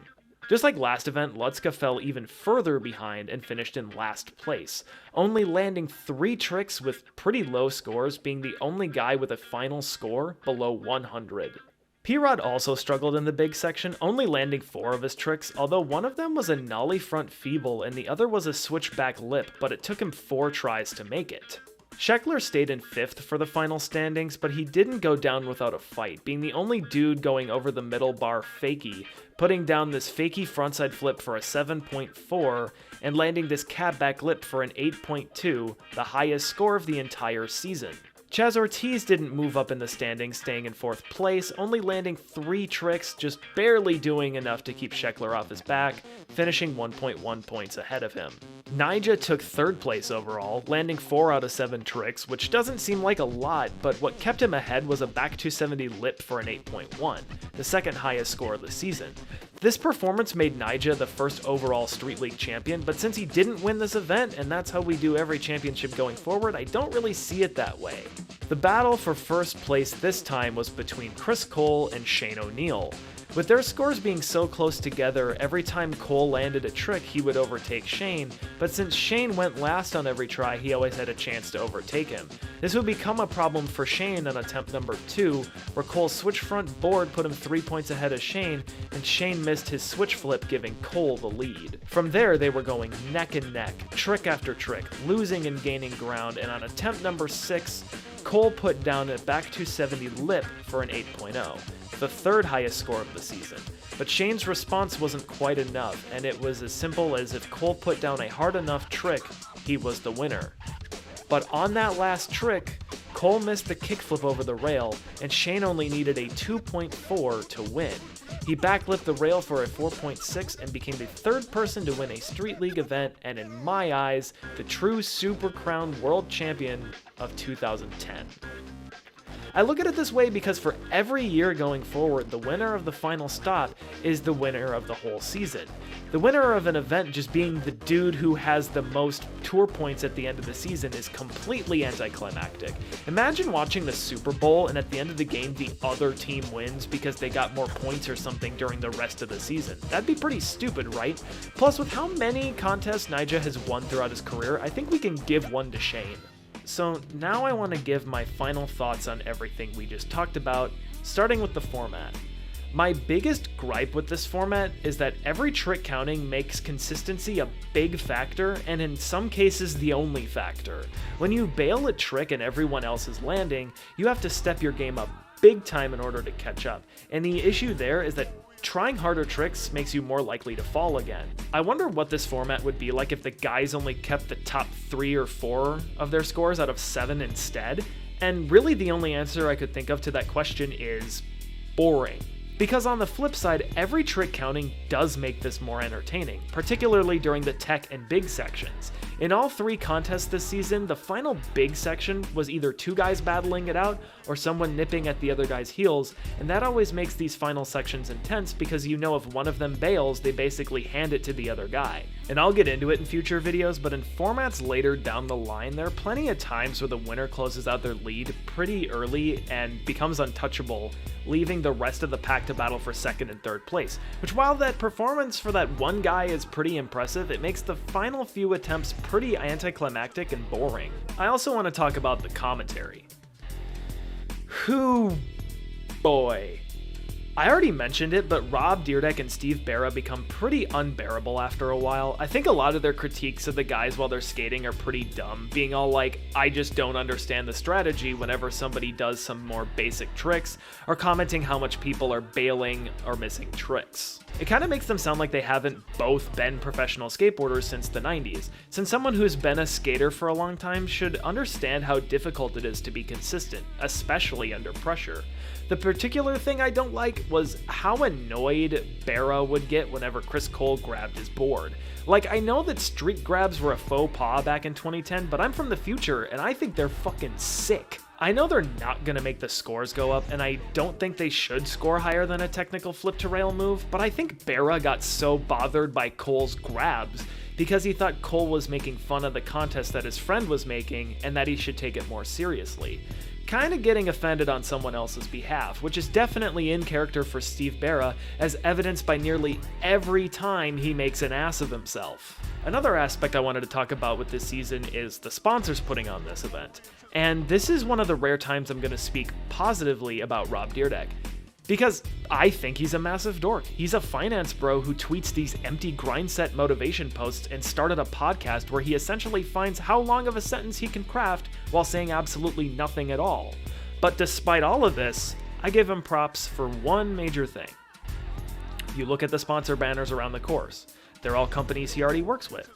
Just like last event, Lutska fell even further behind and finished in last place, only landing 3 tricks with pretty low scores, being the only guy with a final score below 100. P-Rod also struggled in the big section, only landing 4 of his tricks, although one of them was a nollie front feeble and the other was a switchback lip, but it took him 4 tries to make it. Sheckler stayed in 5th for the final standings, but he didn't go down without a fight, being the only dude going over the middle bar fakie, putting down this fakie frontside flip for a 7.4, and landing this cab back lip for an 8.2, the highest score of the entire season. Chaz Ortiz didn't move up in the standings, staying in 4th place, only landing 3 tricks, just barely doing enough to keep Sheckler off his back, finishing 1.1 points ahead of him. Nyjah took 3rd place overall, landing 4 out of 7 tricks, which doesn't seem like a lot, but what kept him ahead was a back 270 lip for an 8.1, the second highest score of the season. This performance made Nyjah the first overall Street League champion, but since he didn't win this event, and that's how we do every championship going forward, I don't really see it that way. The battle for first place this time was between Chris Cole and Shane O'Neill. With their scores being so close together, every time Cole landed a trick, he would overtake Shane, but since Shane went last on every try, he always had a chance to overtake him. This would become a problem for Shane on attempt number 2, where Cole's switch front board put him 3 points ahead of Shane, and Shane missed his switch flip, giving Cole the lead. From there, they were going neck and neck, trick after trick, losing and gaining ground, and on attempt number 6, Cole put down a back 270 lip for an 8.0. The 3rd highest score of the season, but Shane's response wasn't quite enough, and it was as simple as if Cole put down a hard enough trick, he was the winner. But on that last trick, Cole missed the kickflip over the rail, and Shane only needed a 2.4 to win. He backlipped the rail for a 4.6 and became the 3rd person to win a Street League event, and in my eyes, the true Super Crown World Champion of 2010. I look at it this way because for every year going forward, the winner of the final stop is the winner of the whole season. The winner of an event just being the dude who has the most tour points at the end of the season is completely anticlimactic. Imagine watching the Super Bowl and at the end of the game the other team wins because they got more points or something during the rest of the season. That'd be pretty stupid, right? Plus, with how many contests Nyjah has won throughout his career, I think we can give one to Shane. So now I want to give my final thoughts on everything we just talked about, starting with the format. My biggest gripe with this format is that every trick counting makes consistency a big factor, and in some cases the only factor. When you bail a trick and everyone else is landing, you have to step your game up big time in order to catch up, and the issue there is that trying harder tricks makes you more likely to fall again. I wonder what this format would be like if the guys only kept the top 3 or 4 of their scores out of 7 instead, and really the only answer I could think of to that question is boring. Because on the flip side, every trick counting does make this more entertaining, particularly during the tech and big sections. In all 3 contests this season, the final big section was either 2 guys battling it out or someone nipping at the other guy's heels, and that always makes these final sections intense because you know if one of them bails, they basically hand it to the other guy. And I'll get into it in future videos, but in formats later down the line, there are plenty of times where the winner closes out their lead pretty early and becomes untouchable, leaving the rest of the pack to battle for 2nd and 3rd place, which while that performance for that one guy is pretty impressive, it makes the final few attempts pretty anticlimactic and boring. I also want to talk about the commentary. Boy. I already mentioned it, but Rob Dyrdek and Steve Berra become pretty unbearable after a while. I think a lot of their critiques of the guys while they're skating are pretty dumb, being all like, I just don't understand the strategy whenever somebody does some more basic tricks, or commenting how much people are bailing or missing tricks. It kind of makes them sound like they haven't both been professional skateboarders since the 90s, since someone who's been a skater for a long time should understand how difficult it is to be consistent, especially under pressure. The particular thing I don't like was how annoyed Berra would get whenever Chris Cole grabbed his board. Like, I know that street grabs were a faux pas back in 2010, but I'm from the future and I think they're fucking sick. I know they're not going to make the scores go up, and I don't think they should score higher than a technical flip to rail move, but I think Berra got so bothered by Cole's grabs because he thought Cole was making fun of the contest that his friend was making and that he should take it more seriously. Kind of getting offended on someone else's behalf, which is definitely in character for Steve Berra, as evidenced by nearly every time he makes an ass of himself. Another aspect I wanted to talk about with this season is the sponsors putting on this event, and this is one of the rare times I'm going to speak positively about Rob Dyrdek. Because I think he's a massive dork. He's a finance bro who tweets these empty grind set motivation posts and started a podcast where he essentially finds how long of a sentence he can craft while saying absolutely nothing at all. But despite all of this, I give him props for one major thing. You look at the sponsor banners around the course. They're all companies he already works with.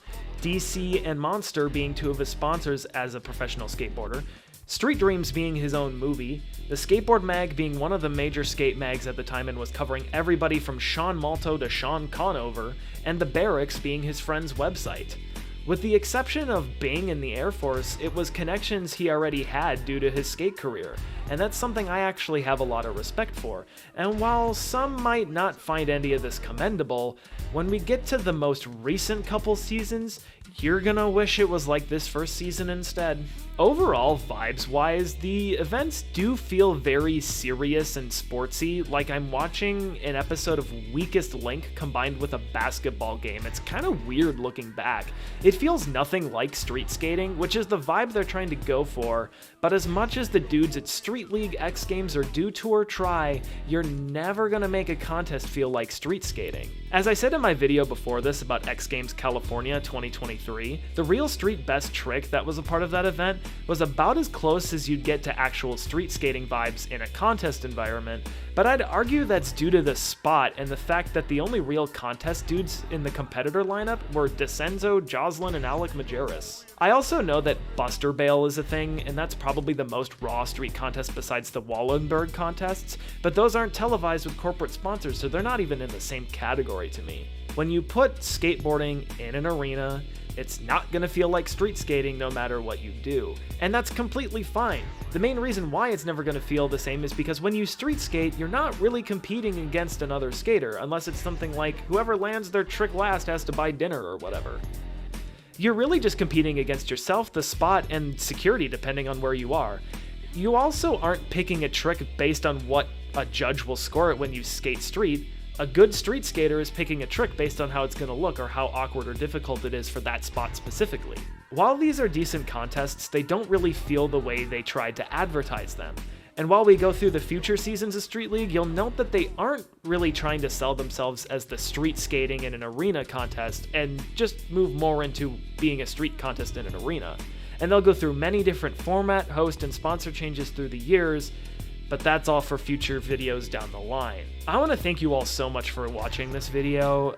DC and Monster being two of his sponsors as a professional skateboarder, Street Dreams being his own movie, the Skateboard Mag being one of the major skate mags at the time and was covering everybody from Sean Malto to Sean Conover, and the Barracks being his friend's website. With the exception of Bing and the Air Force, it was connections he already had due to his skate career, and that's something I actually have a lot of respect for. And while some might not find any of this commendable, when we get to the most recent couple seasons, you're gonna wish it was like this first season instead. Overall, vibes-wise, the events do feel very serious and sportsy, like I'm watching an episode of Weakest Link combined with a basketball game. It's kind of weird looking back. It feels nothing like street skating, which is the vibe they're trying to go for, but as much as the dudes at Street League, X Games, or Do Tour try, you're never gonna make a contest feel like street skating. As I said in my video before this about X Games California 2023, the real street best trick that was a part of that event was about as close as you'd get to actual street skating vibes in a contest environment, but I'd argue that's due to the spot and the fact that the only real contest dudes in the competitor lineup were Desenzo, Joslin, and Alec Majerus. I also know that Buster Bail is a thing, and that's probably the most raw street contest besides the Wallenberg contests, but those aren't televised with corporate sponsors, so they're not even in the same category to me. When you put skateboarding in an arena, it's not gonna feel like street skating no matter what you do. And that's completely fine. The main reason why it's never gonna feel the same is because when you street skate, you're not really competing against another skater, unless it's something like whoever lands their trick last has to buy dinner or whatever. You're really just competing against yourself, the spot, and security depending on where you are. You also aren't picking a trick based on what a judge will score it when you skate street. A good street skater is picking a trick based on how it's going to look or how awkward or difficult it is for that spot specifically. While these are decent contests, they don't really feel the way they tried to advertise them. And while we go through the future seasons of Street League, you'll note that they aren't really trying to sell themselves as the street skating in an arena contest and just move more into being a street contest in an arena. And they'll go through many different format, host, and sponsor changes through the years, but that's all for future videos down the line. I want to thank you all so much for watching this video,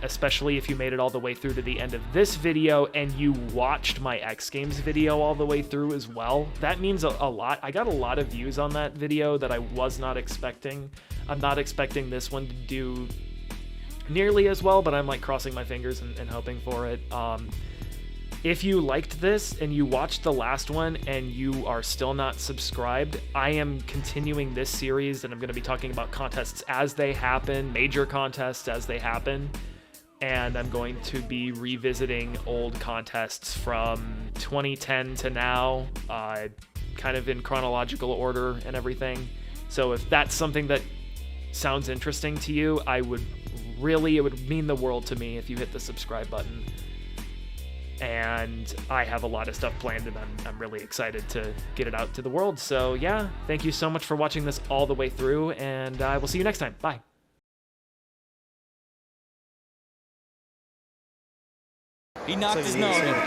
especially if you made it all the way through to the end of this video and you watched my X Games video all the way through as well. That means a lot. I got a lot of views on that video that I was not expecting. I'm not expecting this one to do nearly as well, but I'm like crossing my fingers and hoping for it. If you liked this and you watched the last one and you are still not subscribed, I am continuing this series and I'm going to be talking about contests as they happen, major contests as they happen, and I'm going to be revisiting old contests from 2010 to now, kind of in chronological order and everything. So if that's something that sounds interesting to you, it would mean the world to me if you hit the subscribe button. and I have a lot of stuff planned, and I'm really excited to get it out to the world. So yeah, thank you so much for watching this all the way through, and I will see you next time. Bye. He knocked his nose.